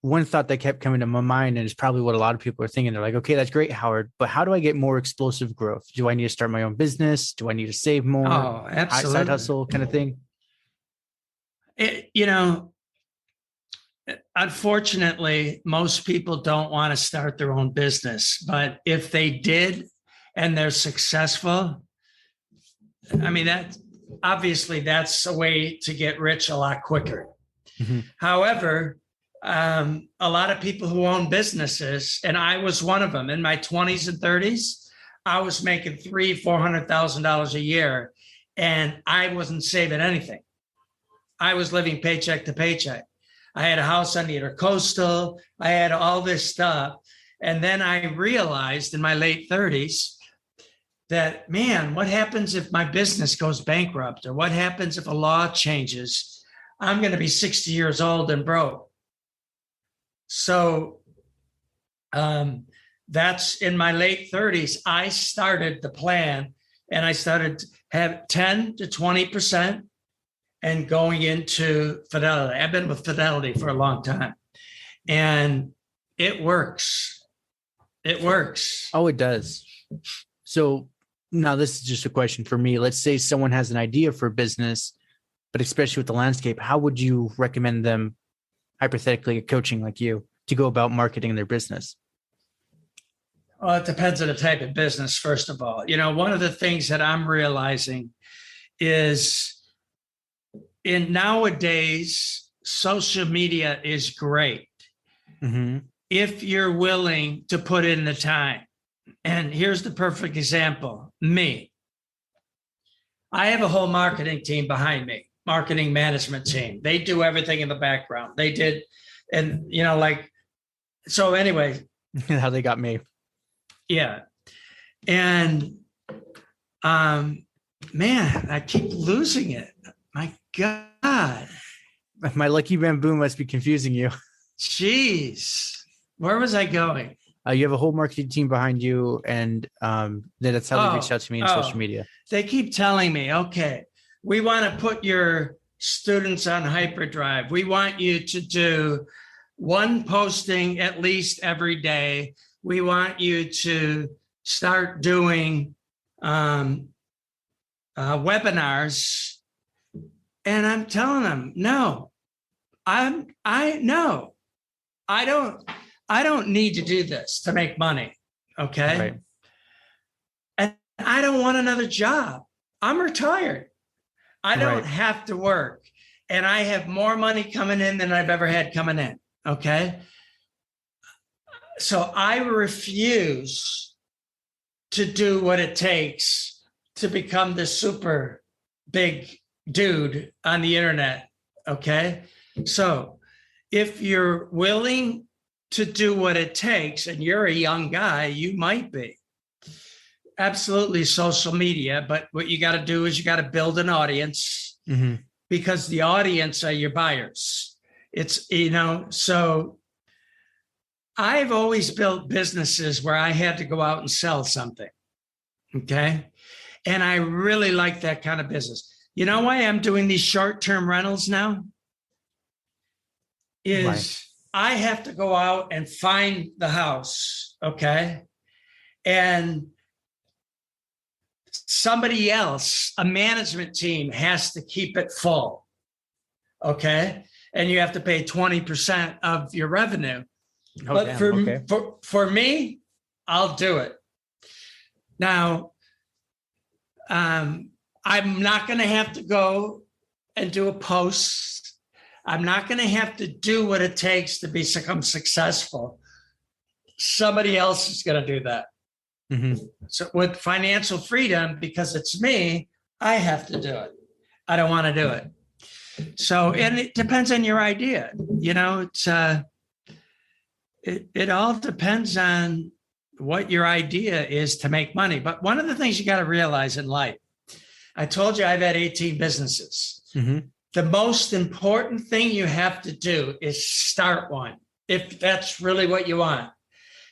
one thought that kept coming to my mind, and it's probably what a lot of people are thinking. They're like, okay, that's great, Howard, but how do I get more explosive growth? Do I need to start my own business? Do I need to save more? Oh, absolutely. Side hustle kind of thing? You know, unfortunately, most people don't want to start their own business, but if they did and they're successful, I mean, that's a way to get rich a lot quicker. Mm-hmm. However, a lot of people who own businesses, and I was one of them in my 20s and 30s, I was making $300,000-$400,000 a year, and I wasn't saving anything. I was living paycheck to paycheck. I had a house on the Intercoastal. I had all this stuff. And then I realized in my late 30s that, man, what happens if my business goes bankrupt? Or what happens if a law changes? I'm going to be 60 years old and broke. So that's in my late 30s. I started the plan, and I started to have 10 to 20% and going into Fidelity. I've been with Fidelity for a long time, and it works. It works. Oh, it does. So now this is just a question for me. Let's say someone has an idea for a business, but especially with the landscape, how would you recommend them, hypothetically, coaching like you, to go about marketing their business? Well, it depends on the type of business, first of all. One of the things that I'm realizing is in nowadays, social media is great if you're willing to put in the time. And here's the perfect example. Me. I have a whole marketing team behind me, marketing management team. They do everything in the background. They did. And, so anyway. How they got me. Yeah. And, man, I keep losing it. My God. My lucky bamboo must be confusing you. Jeez. Where was I going? You have a whole marketing team behind you, and that's how they reached out to me on social media. They keep telling me, okay, we want to put your students on hyperdrive. We want you to do one posting at least every day. We want you to start doing webinars. And I'm telling them, no, I don't need to do this to make money. Okay. Right. And I don't want another job. I'm retired. I don't have to work. And I have more money coming in than I've ever had coming in. Okay. So I refuse to do what it takes to become the super big dude on the internet. Okay. So if you're willing to do what it takes, and you're a young guy, you might be. Absolutely social media, but what you got to do is you got to build an audience because the audience are your buyers. It's, so I've always built businesses where I had to go out and sell something. Okay. And I really like that kind of business. You know why I'm doing these short-term rentals now? I have to go out and find the house, okay? And somebody else, a management team, has to keep it full, okay? And you have to pay 20% of your revenue. Oh, but for me, I'll do it. Now, I'm not going to have to go and do a post. I'm not going to have to do what it takes to become successful. Somebody else is going to do that. So with financial freedom, because it's me, I have to do it. I don't want to do it. So, and it depends on your idea. It all depends on what your idea is to make money. But one of the things you got to realize in life, I told you I've had 18 businesses. The most important thing you have to do is start one, if that's really what you want.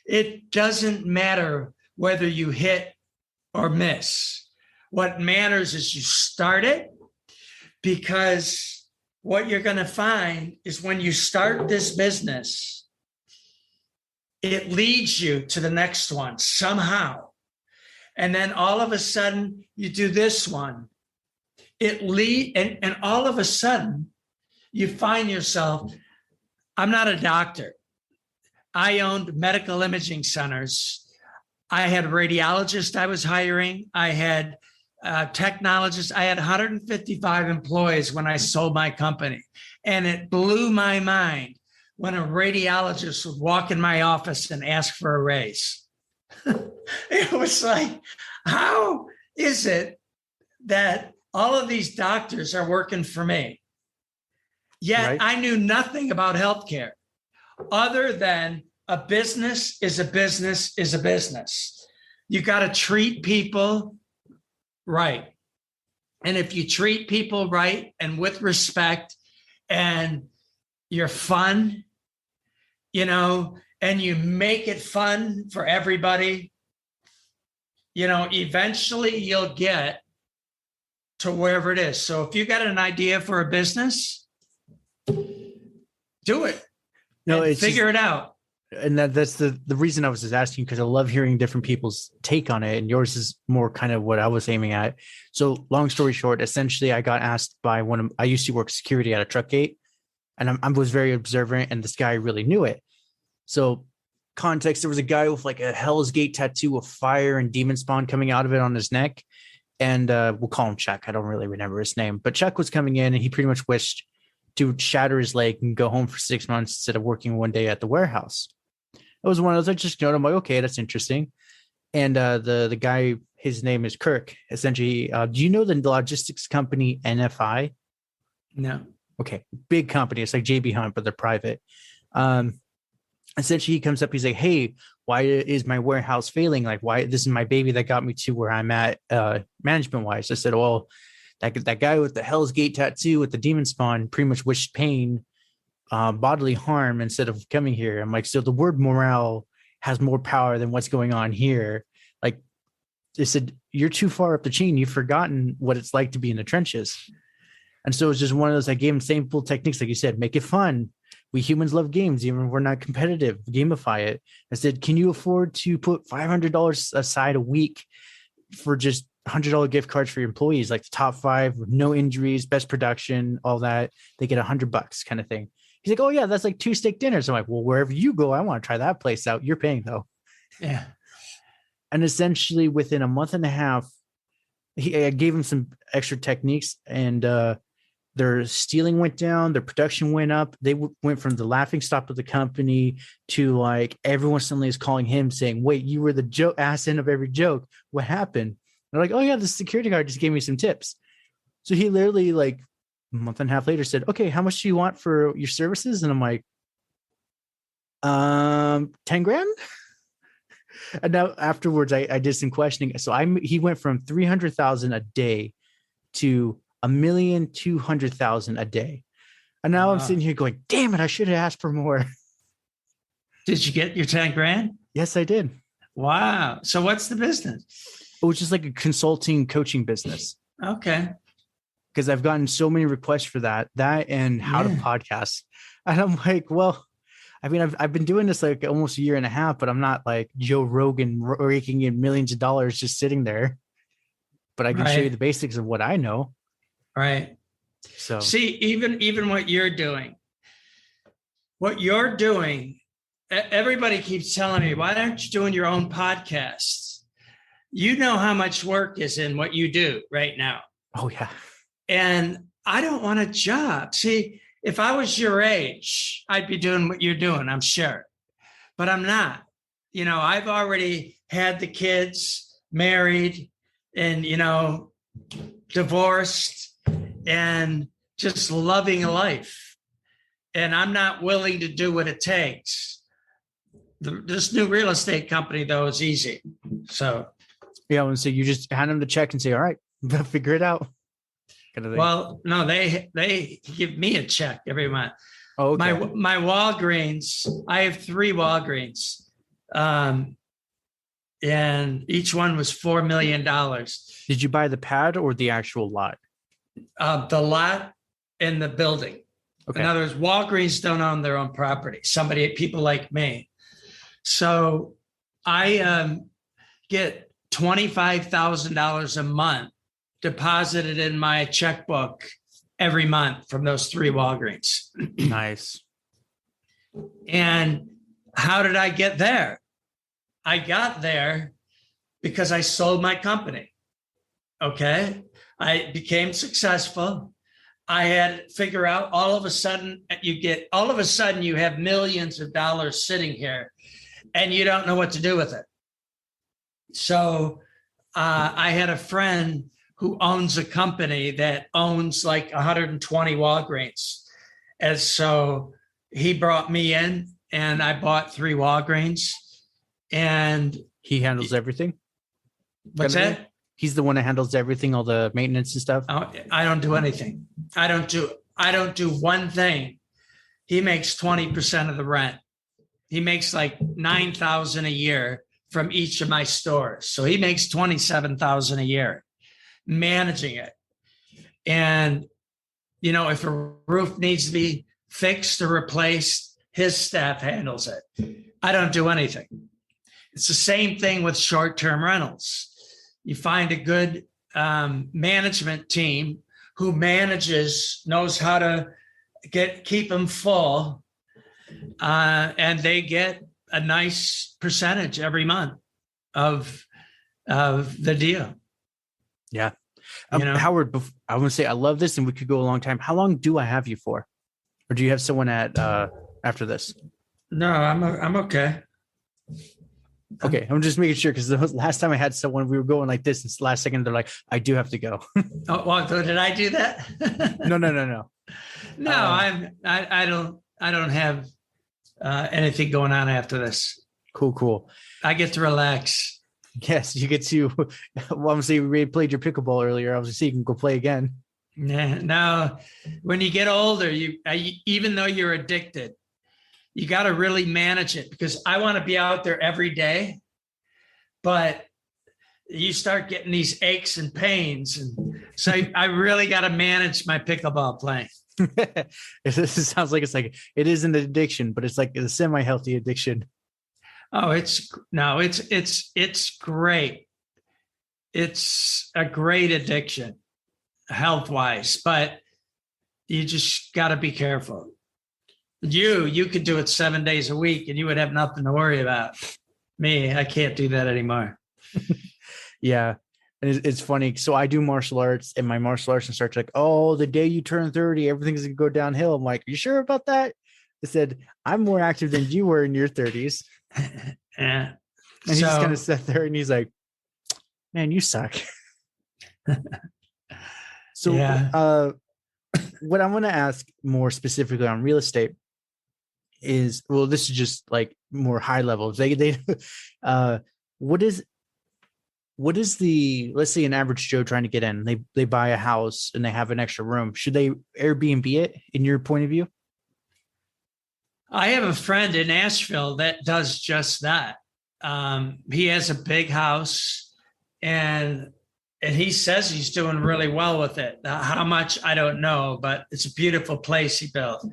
It doesn't matter whether you hit or miss. What matters is you start it, because what you're going to find is when you start this business, it leads you to the next one somehow. And then all of a sudden you do this one. And all of a sudden you find yourself, I'm not a doctor. I owned medical imaging centers. I had a radiologist I was hiring. I had technologists. I had 155 employees when I sold my company. And it blew my mind when a radiologist would walk in my office and ask for a raise. It was like, how is it that all of these doctors are working for me? Yet I knew nothing about healthcare other than a business is a business is a business. You got to treat people right. And if you treat people right and with respect and you're fun, and you make it fun for everybody, eventually you'll get to wherever it is. So if you got an idea for a business, do it. No, it's figure it out. And that's the reason I was just asking, because I love hearing different people's take on it. And yours is more kind of what I was aiming at. So long story short, essentially I got asked by I used to work security at a truck gate, and I was very observant, and this guy really knew it. So context, there was a guy with like a Hell's Gate tattoo of fire and demon spawn coming out of it on his neck. And we'll call him Chuck. I don't really remember his name, but Chuck was coming in and he pretty much wished to shatter his leg and go home for 6 months instead of working one day at the warehouse. It was one of those, I just noted, I'm like, okay, that's interesting. And the guy, his name is Kirk. Essentially, do you know the logistics company NFI? No. Okay, big company. It's like JB Hunt, but they're private. Essentially, he comes up, he's like, hey, why is my warehouse failing? Like, why? This is my baby that got me to where I'm at management-wise. I said, well, that guy with the Hell's Gate tattoo with the demon spawn pretty much wished pain, bodily harm instead of coming here. I'm like, so the word morale has more power than what's going on here. Like, they said, you're too far up the chain. You've forgotten what it's like to be in the trenches. And so it's just one of those, I gave him simple techniques. Like you said, make it fun. We humans love games, even if we're not competitive. Gamify it. I said, can you afford to put $500 aside a week for just $100 gift cards for your employees, like the top 5 with no injuries, best production, all that? They get $100 kind of thing. He's like, oh yeah, that's like 2 steak dinners. I'm like, well, wherever you go, I want to try that place out. You're paying though. Yeah. And essentially within a month and a half, I gave him some extra techniques, and their stealing went down, their production went up. They went from the laughing stock of the company to like everyone suddenly is calling him saying, wait, you were the joke ass end of every joke. What happened? They're like, oh yeah, the security guard just gave me some tips. So he literally like a month and a half later said, okay, how much do you want for your services? And I'm like, 10 grand. And now afterwards I did some questioning. So he went from 300,000 a day to 1,200,000 a day. And now I'm sitting here going, damn it, I should have asked for more. Did you get your 10 grand? Yes, I did. Wow. So what's the business? It was just like a consulting coaching business. Okay. Because I've gotten so many requests for that and how to podcast. And I'm like, well, I mean, I've been doing this like almost a year and a half, but I'm not like Joe Rogan raking in millions of dollars just sitting there. But I can show you the basics of what I know. Right. So see, even what you're doing, everybody keeps telling me, why aren't you doing your own podcasts? You know how much work is in what you do right now. Oh yeah. And I don't want a job. See, if I was your age, I'd be doing what you're doing, I'm sure. But I'm not. I've already had the kids, married, and, divorced, and just loving life. And I'm not willing to do what it takes. This new real estate company, though, is easy. So, yeah, and so you just hand them the check and say, all right, figure it out. Kind of thing. Well, no, they give me a check every month. Oh, okay. My Walgreens, I have 3 Walgreens. And each one was $4 million. Did you buy the pad or the actual lot? The lot and the building. Okay. In other words, Walgreens don't own their own property. People like me. So I get $25,000 a month deposited in my checkbook every month from those 3 Walgreens. Nice. And how did I get there? I got there because I sold my company. Okay. I became successful. I had to figure out all of a sudden you have millions of dollars sitting here and you don't know what to do with it. So I had a friend who owns a company that owns like 120 Walgreens. And so he brought me in and I bought 3 Walgreens. And he handles everything. What's that? He's the one that handles everything, all the maintenance and stuff. Oh, I don't do anything. I don't do one thing. He makes 20% of the rent. he makes like 9,000 a year from each of my stores. So he makes 27,000 a year managing it. And, you know, if a roof needs to be fixed or replaced, his staff handles it. I don't do anything. It's the same thing with short-term rentals. You find a good management team who knows how to keep them full, and they get a nice percentage every month of the deal. Yeah. Howard, I want to say I love this, and we could go a long time. How long do I have you for, or do you have someone at after this? No, I'm okay. Okay, I'm just making sure, because the last time I had someone, we were going like this, and last second they're like, "I do have to go." Oh, well, did I do that? No. No, I don't have anything going on after this. Cool. I get to relax. Yes, you get to. Well, I'm saying we played your pickleball earlier. I was just saying you can go play again. Yeah. Now, when you get older, even though you're addicted, you got to really manage it, because I want to be out there every day, but you start getting these aches and pains. And so I really got to manage my pickleball playing. This sounds like it is an addiction, but it's like a semi-healthy addiction. Oh, it's great. It's a great addiction health-wise, but you just got to be careful. You could do it 7 days a week and you would have nothing to worry about. Me, I can't do that anymore. Yeah. And it's funny. So I do martial arts, and my martial arts instructor like, "Oh, the day you turn 30, everything's going to go downhill." I'm like, "You sure about that?" I said, "I'm more active than you were in your 30s. Yeah. And he's just kind of sat there and he's like, "Man, you suck." So yeah. What I'm going to ask more specifically on real estate is, well, this is just like more high level. What is the, let's say an average Joe trying to get in, they buy a house and they have an extra room. Should they Airbnb it, in your point of view? I have a friend in Nashville that does just that. He has a big house, and he says he's doing really well with it. How much, I don't know, but it's a beautiful place he built.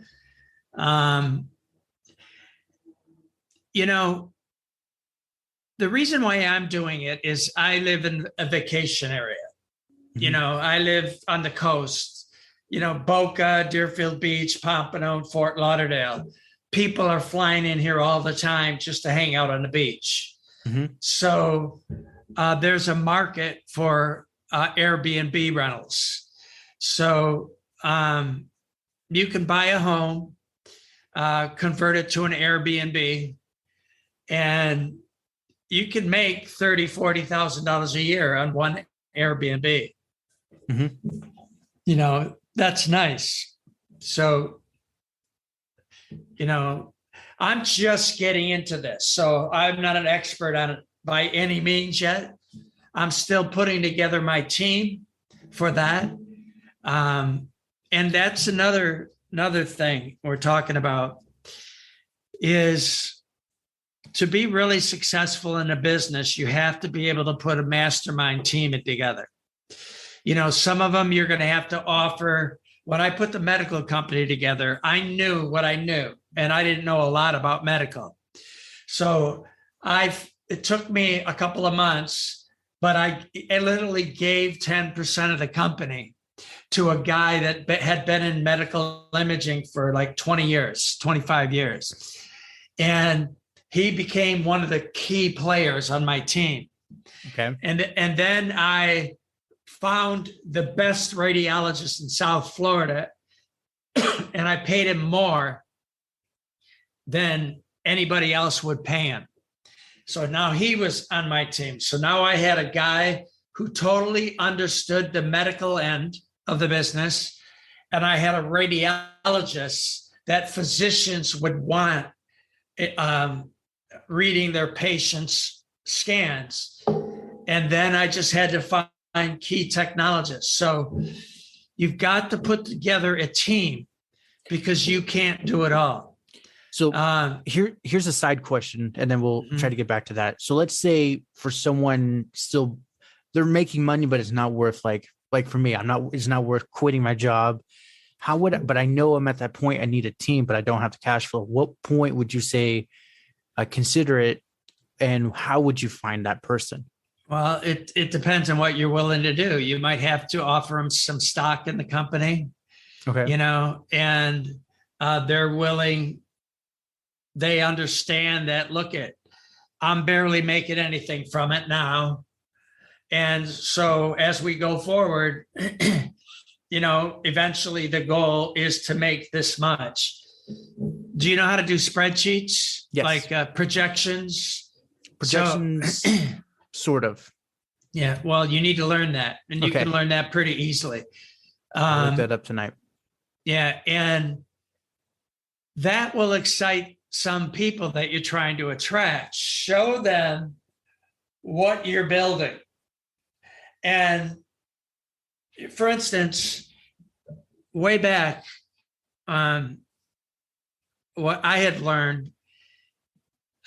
You know, the reason why I'm doing it is I live in a vacation area. Mm-hmm. You know, I live on the coast, you know, Boca, Deerfield Beach, Pompano, Fort Lauderdale. People are flying in here all the time just to hang out on the beach. Mm-hmm. So there's a market for Airbnb rentals. So you can buy a home, convert it to an Airbnb, and you can make $30,000, $40,000 a year on one Airbnb. Mm-hmm. You know, that's nice. So, you know, I'm just getting into this. So I'm not an expert on it by any means yet. I'm still putting together my team for that. And that's another thing we're talking about, is to be really successful in a business, you have to be able to put a mastermind team together. You know, some of them you're going to have to offer. When I put the medical company together, I knew what I knew, and I didn't know a lot about medical. So it took me a couple of months, but I literally gave 10% of the company to a guy that had been in medical imaging for like 20 years, 25 years. And he became one of the key players on my team. Okay. And then I found the best radiologist in South Florida, and I paid him more than anybody else would pay him. So now he was on my team. So now I had a guy who totally understood the medical end of the business, and I had a radiologist that physicians would want reading their patients' scans. And then I just had to find key technologists. So you've got to put together a team, because you can't do it all. So here's a side question, and then we'll try to get back to that. So let's say for someone still, they're making money, but it's not worth like for me, it's not worth quitting my job. But I know I'm at that point, I need a team, but I don't have the cash flow. What point would you say consider it, and how would you find that person? Well, it depends on what you're willing to do. You might have to offer them some stock in the company, okay, and they're willing. They understand that, I'm barely making anything from it now. And so as we go forward, eventually the goal is to make this much. Do you know how to do spreadsheets? Yes. Like projections? Projections, sort of. Yeah. Well, you need to learn that, and you can learn that pretty easily. I'll look that up tonight. Yeah. And that will excite some people that you're trying to attract. Show them what you're building. And for instance, way back, what I had learned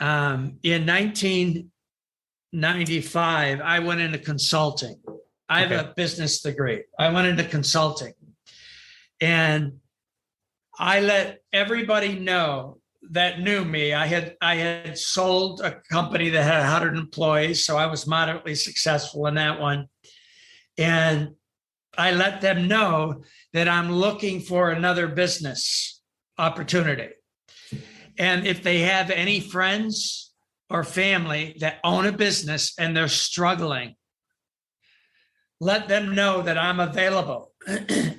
in 1995, I went into consulting. I have a business degree. I went into consulting, and I let everybody know that knew me. I had sold a company that had 100 employees, so I was moderately successful in that one. And I let them know that I'm looking for another business opportunity. And if they have any friends or family that own a business and they're struggling, let them know that I'm available.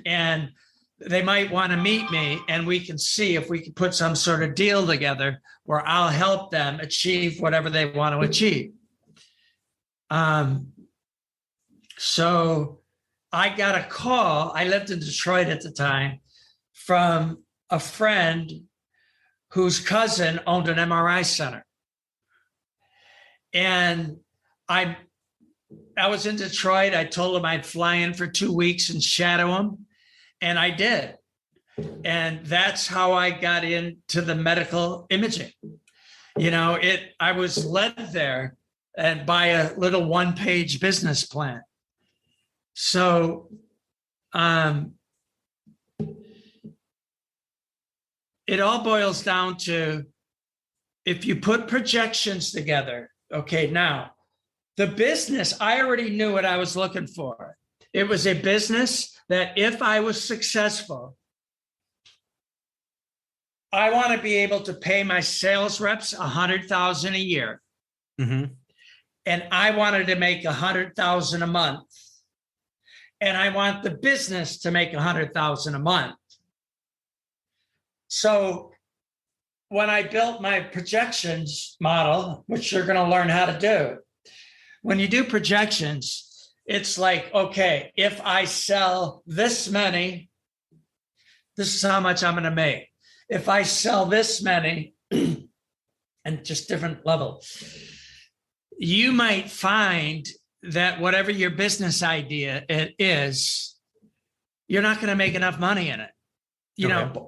And they might want to meet me, and we can see if we can put some sort of deal together where I'll help them achieve whatever they want to achieve. So I got a call. I lived in Detroit at the time, from a friend whose cousin owned an MRI center. And I was in Detroit. I told him I'd fly in for 2 weeks and shadow him. And I did. And that's how I got into the medical imaging. I was led there and by a little one-page business plan. So it all boils down to, if you put projections together, now the business, I already knew what I was looking for. It was a business that if I was successful, I want to be able to pay my sales reps $100,000 a year. Mm-hmm. And I wanted to make $100,000 a month. And I want the business to make $100,000 a month. So when I built my projections model, which you're going to learn how to do, when you do projections, it's like, okay, if I sell this many, this is how much I'm going to make. If I sell this many, and just different levels, you might find that whatever your business idea it is, you're not going to make enough money in it,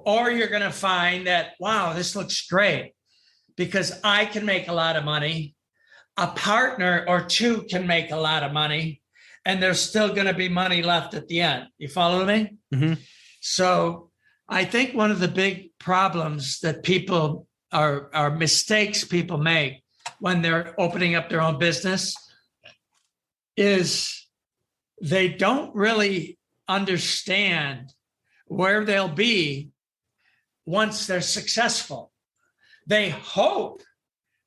or you're going to find that, wow, this looks great because I can make a lot of money. A partner or two can make a lot of money, and there's still going to be money left at the end. You follow me? Mm-hmm. So I think one of the big problems that people are mistakes people make when they're opening up their own business is they don't really understand where they'll be once they're successful. They hope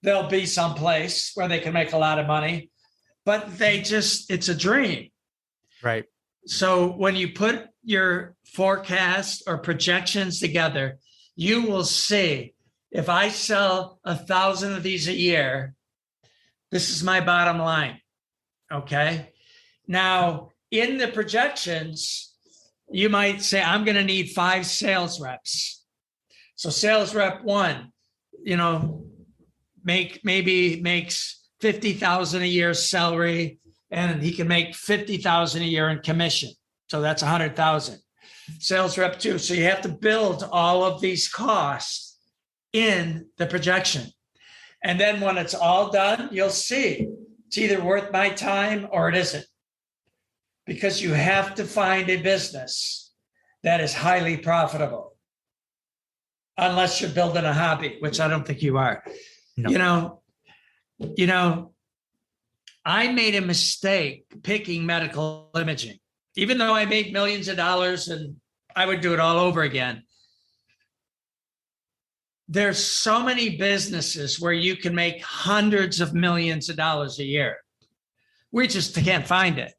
there'll be someplace where they can make a lot of money, but it's a dream. Right. So when you put your forecast or projections together, you will see, if I sell 1,000 of these a year, this is my bottom line. Okay. Now, in the projections, you might say, I'm going to need 5 sales reps. So sales rep 1, maybe makes $50,000 a year salary, and he can make $50,000 a year in commission. So that's $100,000. Sales rep 2. So you have to build all of these costs in the projection. And then when it's all done, you'll see it's either worth my time or it isn't. Because you have to find a business that is highly profitable. Unless you're building a hobby, which I don't think you are. No. You know, I made a mistake picking medical imaging, even though I made millions of dollars and I would do it all over again. There's so many businesses where you can make hundreds of millions of dollars a year. We just can't find it.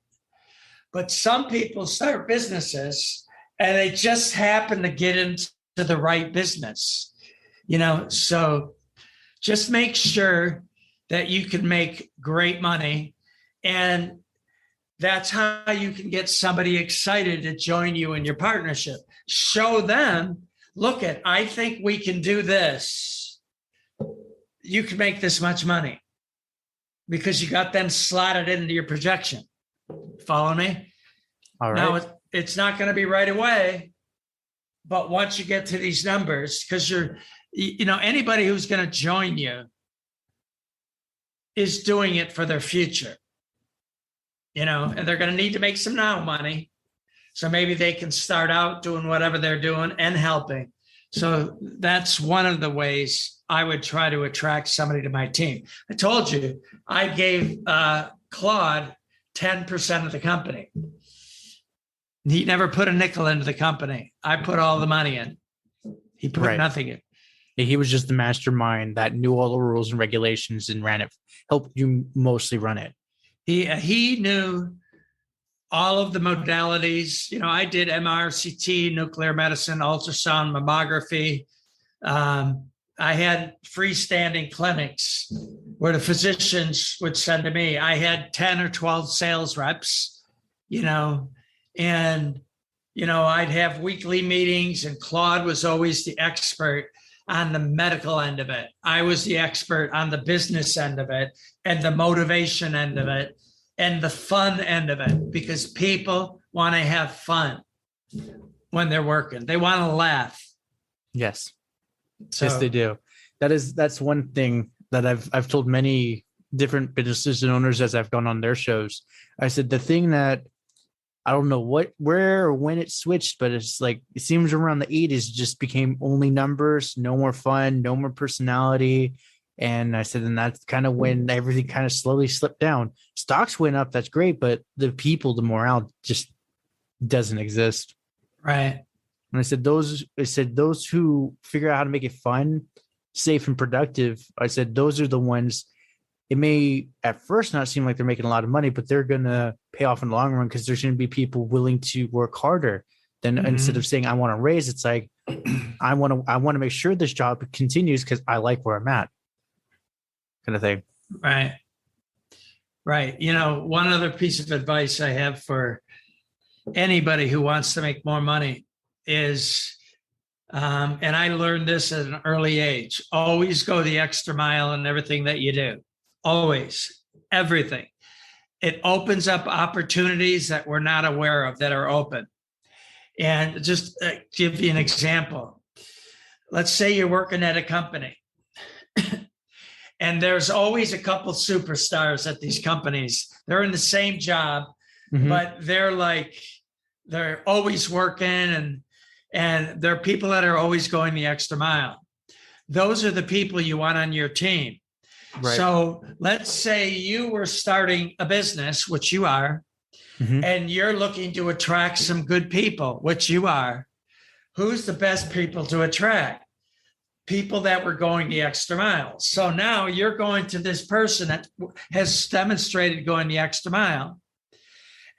But some people start businesses and they just happen to get into the right business, so just make sure that you can make great money. And that's how you can get somebody excited to join you in your partnership. Show them, I think we can do this. You can make this much money because you got them slotted into your projection. Follow me? All right. Now, it's not going to be right away, but once you get to these numbers, because anybody who's going to join you is doing it for their future, and they're going to need to make some now money. So maybe they can start out doing whatever they're doing and helping. So that's one of the ways I would try to attract somebody to my team. I told you, I gave Claude 10% of the company. He never put a nickel into the company. I put all the money in. He put nothing in. He was just the mastermind that knew all the rules and regulations and ran it, helped you mostly run it. He knew all of the modalities. I did MRCT, nuclear medicine, ultrasound, mammography. I had freestanding clinics where the physicians would send to me. I had 10 or 12 sales reps, and, I'd have weekly meetings, and Claude was always the expert on the medical end of it. I was the expert on the business end of it and the motivation end of it and the fun end of it, because people want to have fun when they're working. They want to laugh. Yes. Yes, they do. That's one thing that I've told many different businesses and owners as I've gone on their shows. I said, the thing that I don't know where or when it switched, but it's like, it seems around the 80s, just became only numbers, no more fun, no more personality. And I said, and that's kind of when everything kind of slowly slipped down. Stocks went up. That's great. But the morale just doesn't exist. Right. And I said, those who figure out how to make it fun, safe, and productive, I said, those are the ones. It may at first not seem like they're making a lot of money, but they're going to pay off in the long run, because there's going to be people willing to work harder. Then instead of saying, I want to raise, it's like, I want to make sure this job continues because I like where I'm at, kind of thing. Right. Right. One other piece of advice I have for anybody who wants to make more money is, and I learned this at an early age, always go the extra mile in everything that you do. Always, everything. It opens up opportunities that we're not aware of that are open. And just give you an example. Let's say you're working at a company and there's always a couple superstars at these companies. They're in the same job, but they're always working, and they're people that are always going the extra mile. Those are the people you want on your team. Right. So let's say you were starting a business, which you are, and you're looking to attract some good people, which you are. Who's the best people to attract? People that were going the extra mile. So now you're going to this person that has demonstrated going the extra mile,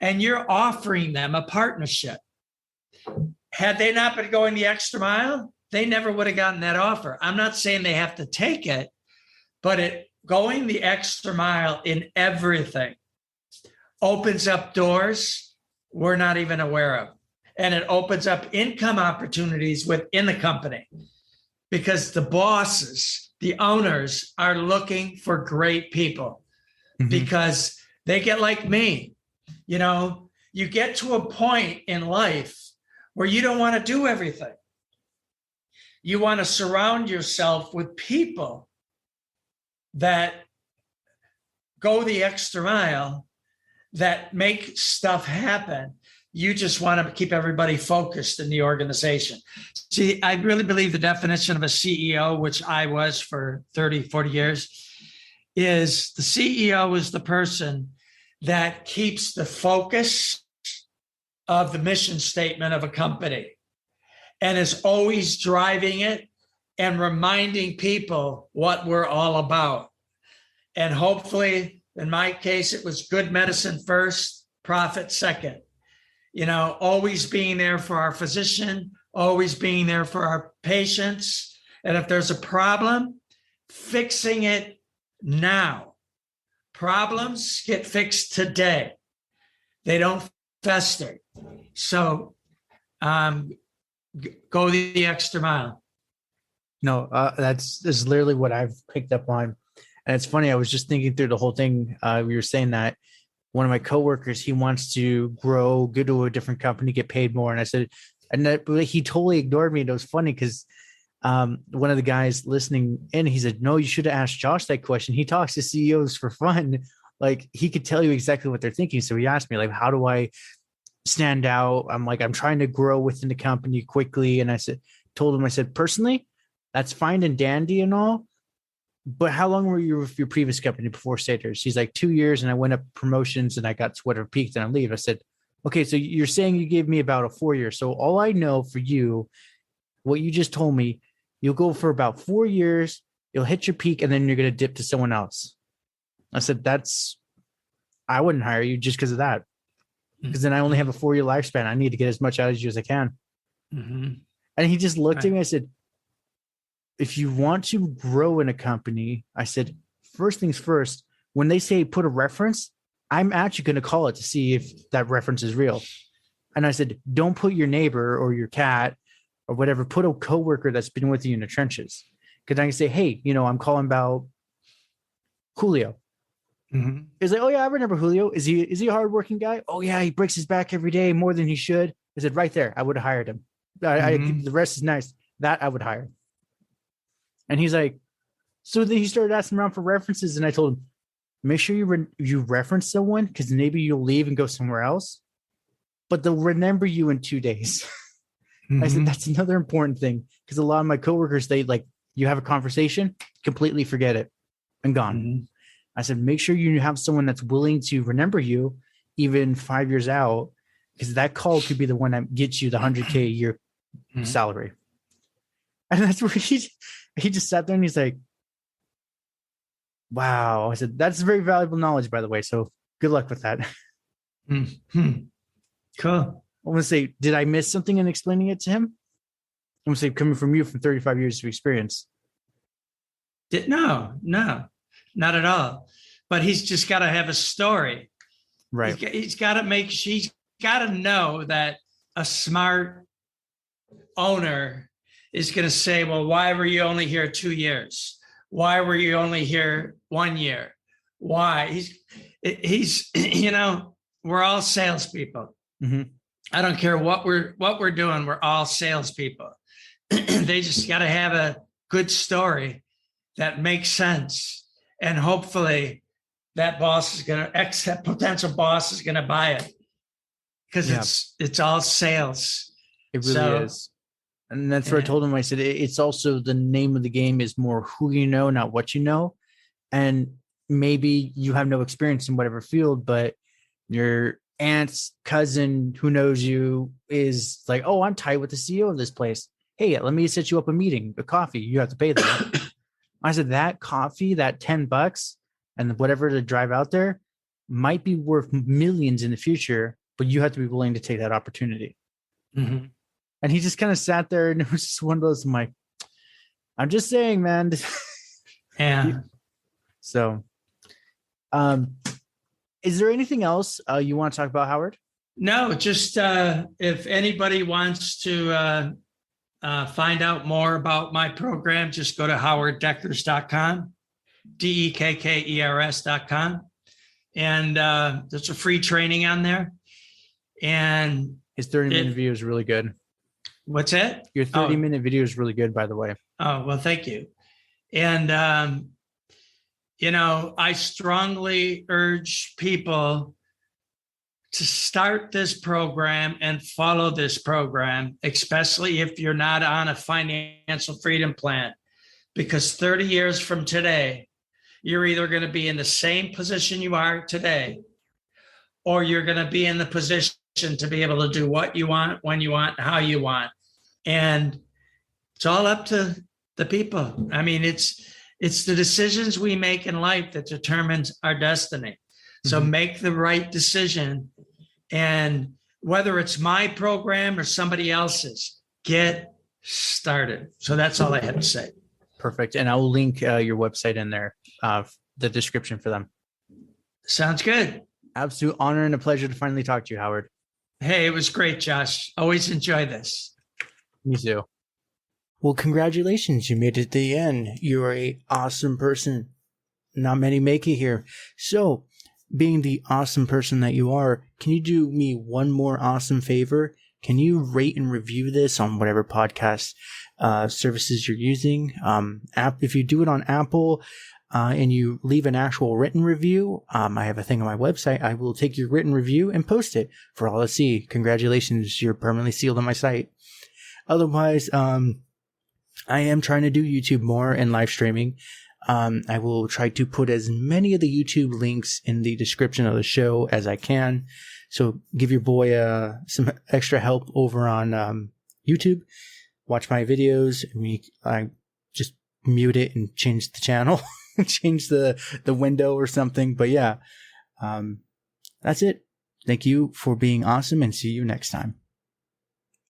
and you're offering them a partnership. Had they not been going the extra mile, they never would have gotten that offer. I'm not saying they have to take it, but going the extra mile in everything opens up doors we're not even aware of. And it opens up income opportunities within the company, because the bosses, the owners, are looking for great people, because they get like me. You get to a point in life where you don't want to do everything. You want to surround yourself with people that go the extra mile, that make stuff happen. You just want to keep everybody focused in the organization. See, I really believe the definition of a CEO, which I was for 30, 40 years, is the CEO is the person that keeps the focus of the mission statement of a company and is always driving it and reminding people what we're all about. And hopefully, in my case, it was good medicine first, profit second. Always being there for our physician, always being there for our patients. And if there's a problem, fixing it now. Problems get fixed today. They don't fester. So go the extra mile. No, that's literally what I've picked up on. And it's funny, I was just thinking through the whole thing. We were saying that one of my coworkers, he wants to grow, go to a different company, get paid more. And I said, but he totally ignored me. And it was funny because one of the guys listening in, he said, no, you should have asked Josh that question. He talks to CEOs for fun. Like, he could tell you exactly what they're thinking. So he asked me, like, how do I stand out? I'm like, I'm trying to grow within the company quickly. And I told him, personally, that's fine and dandy and all, but how long were you with your previous company before Staters? He's like 2 years, and I went up promotions and I got to whatever peaked and I leave. I said, okay, so you're saying you gave me about a 4 year. So all I know for you, what you just told me, you'll go for about 4 years, you'll hit your peak, and then you're going to dip to someone else. I said, I wouldn't hire you just because of that. Because then I only have a 4 year lifespan. I need to get as much out of you as I can. Mm-hmm. And he just looked at me. I said, if you want to grow in a company, I said, first things first, when they say put a reference, I'm actually going to call it to see if that reference is real. And I said, don't put your neighbor or your cat or whatever, put a coworker that's been with you in the trenches. Because I can say, hey, I'm calling about Julio. Mm-hmm. He's like, oh yeah, I remember Julio. Is he a hardworking guy? Oh yeah, he breaks his back every day more than he should. I said, right there, I would have hired him. The rest is nice. That I would hire. And he's like, so then he started asking around for references, and I told him, make sure you reference someone, because maybe you'll leave and go somewhere else, but they'll remember you in 2 days. Mm-hmm. I said, that's another important thing, because a lot of my coworkers, they you have a conversation, completely forget it and gone. Mm-hmm. I said, make sure you have someone that's willing to remember you even 5 years out, because that call could be the one that gets you the $100K a year salary. And that's where he just sat there and he's like, wow. I said, that's very valuable knowledge, by the way. So good luck with that. Mm-hmm. Cool. I want to say, did I miss something in explaining it to him? I want to say, coming from you from 35 years of experience. No, not at all. But he's just got to have a story. Right. He's got to know that a smart owner is going to say, well, why were you only here 2 years? Why were you only here 1 year? Why? He's we're all salespeople. Mm-hmm. I don't care what we're doing. We're all salespeople. They just got to have a good story that makes sense. And hopefully that potential boss is going to buy it, because it's all sales. It really is. And that's what I told him. I said, it's also the name of the game is more who you know, not what you know. And maybe you have no experience in whatever field, but your aunt's cousin who knows you is like, oh, I'm tight with the CEO of this place. Hey, let me set you up a meeting, a coffee. You have to pay them. I said, that coffee, that $10 and whatever to drive out there might be worth millions in the future, but you have to be willing to take that opportunity. Mm-hmm. And he just kind of sat there, and it was just one of those, I'm just saying, man. Yeah. So, is there anything else you want to talk about, Howard? No, just if anybody wants to find out more about my program, just go to howarddekkers.com, DEKKERS.com. And there's a free training on there. And his 30-minute interview is really good. What's that? Your 30-minute video is really good, by the way. Oh, well, thank you. And, I strongly urge people to start this program and follow this program, especially if you're not on a financial freedom plan, because 30 years from today, you're either going to be in the same position you are today, or you're going to be in the position to be able to do what you want, when you want, how you want. And it's all up to the people. I mean, it's the decisions we make in life that determines our destiny. So make the right decision. And whether it's my program or somebody else's, get started. So that's all I had to say. Perfect. And I will link your website in there, the description for them. Sounds good. Absolute honor and a pleasure to finally talk to you, Howard. Hey, it was great, Josh. Always enjoy this. Me too. Well, congratulations. You made it to the end. You're an awesome person. Not many make it here. So, being the awesome person that you are, can you do me one more awesome favor? Can you rate and review this on whatever podcast services you're using? If you do it on Apple and you leave an actual written review, I have a thing on my website. I will take your written review and post it for all to see. Congratulations. You're permanently sealed on my site. Otherwise, I am trying to do YouTube more and live streaming. I will try to put as many of the YouTube links in the description of the show as I can. So give your boy some extra help over on YouTube. Watch my videos. I just mute it and change the channel, change the window or something. But yeah, that's it. Thank you for being awesome and see you next time.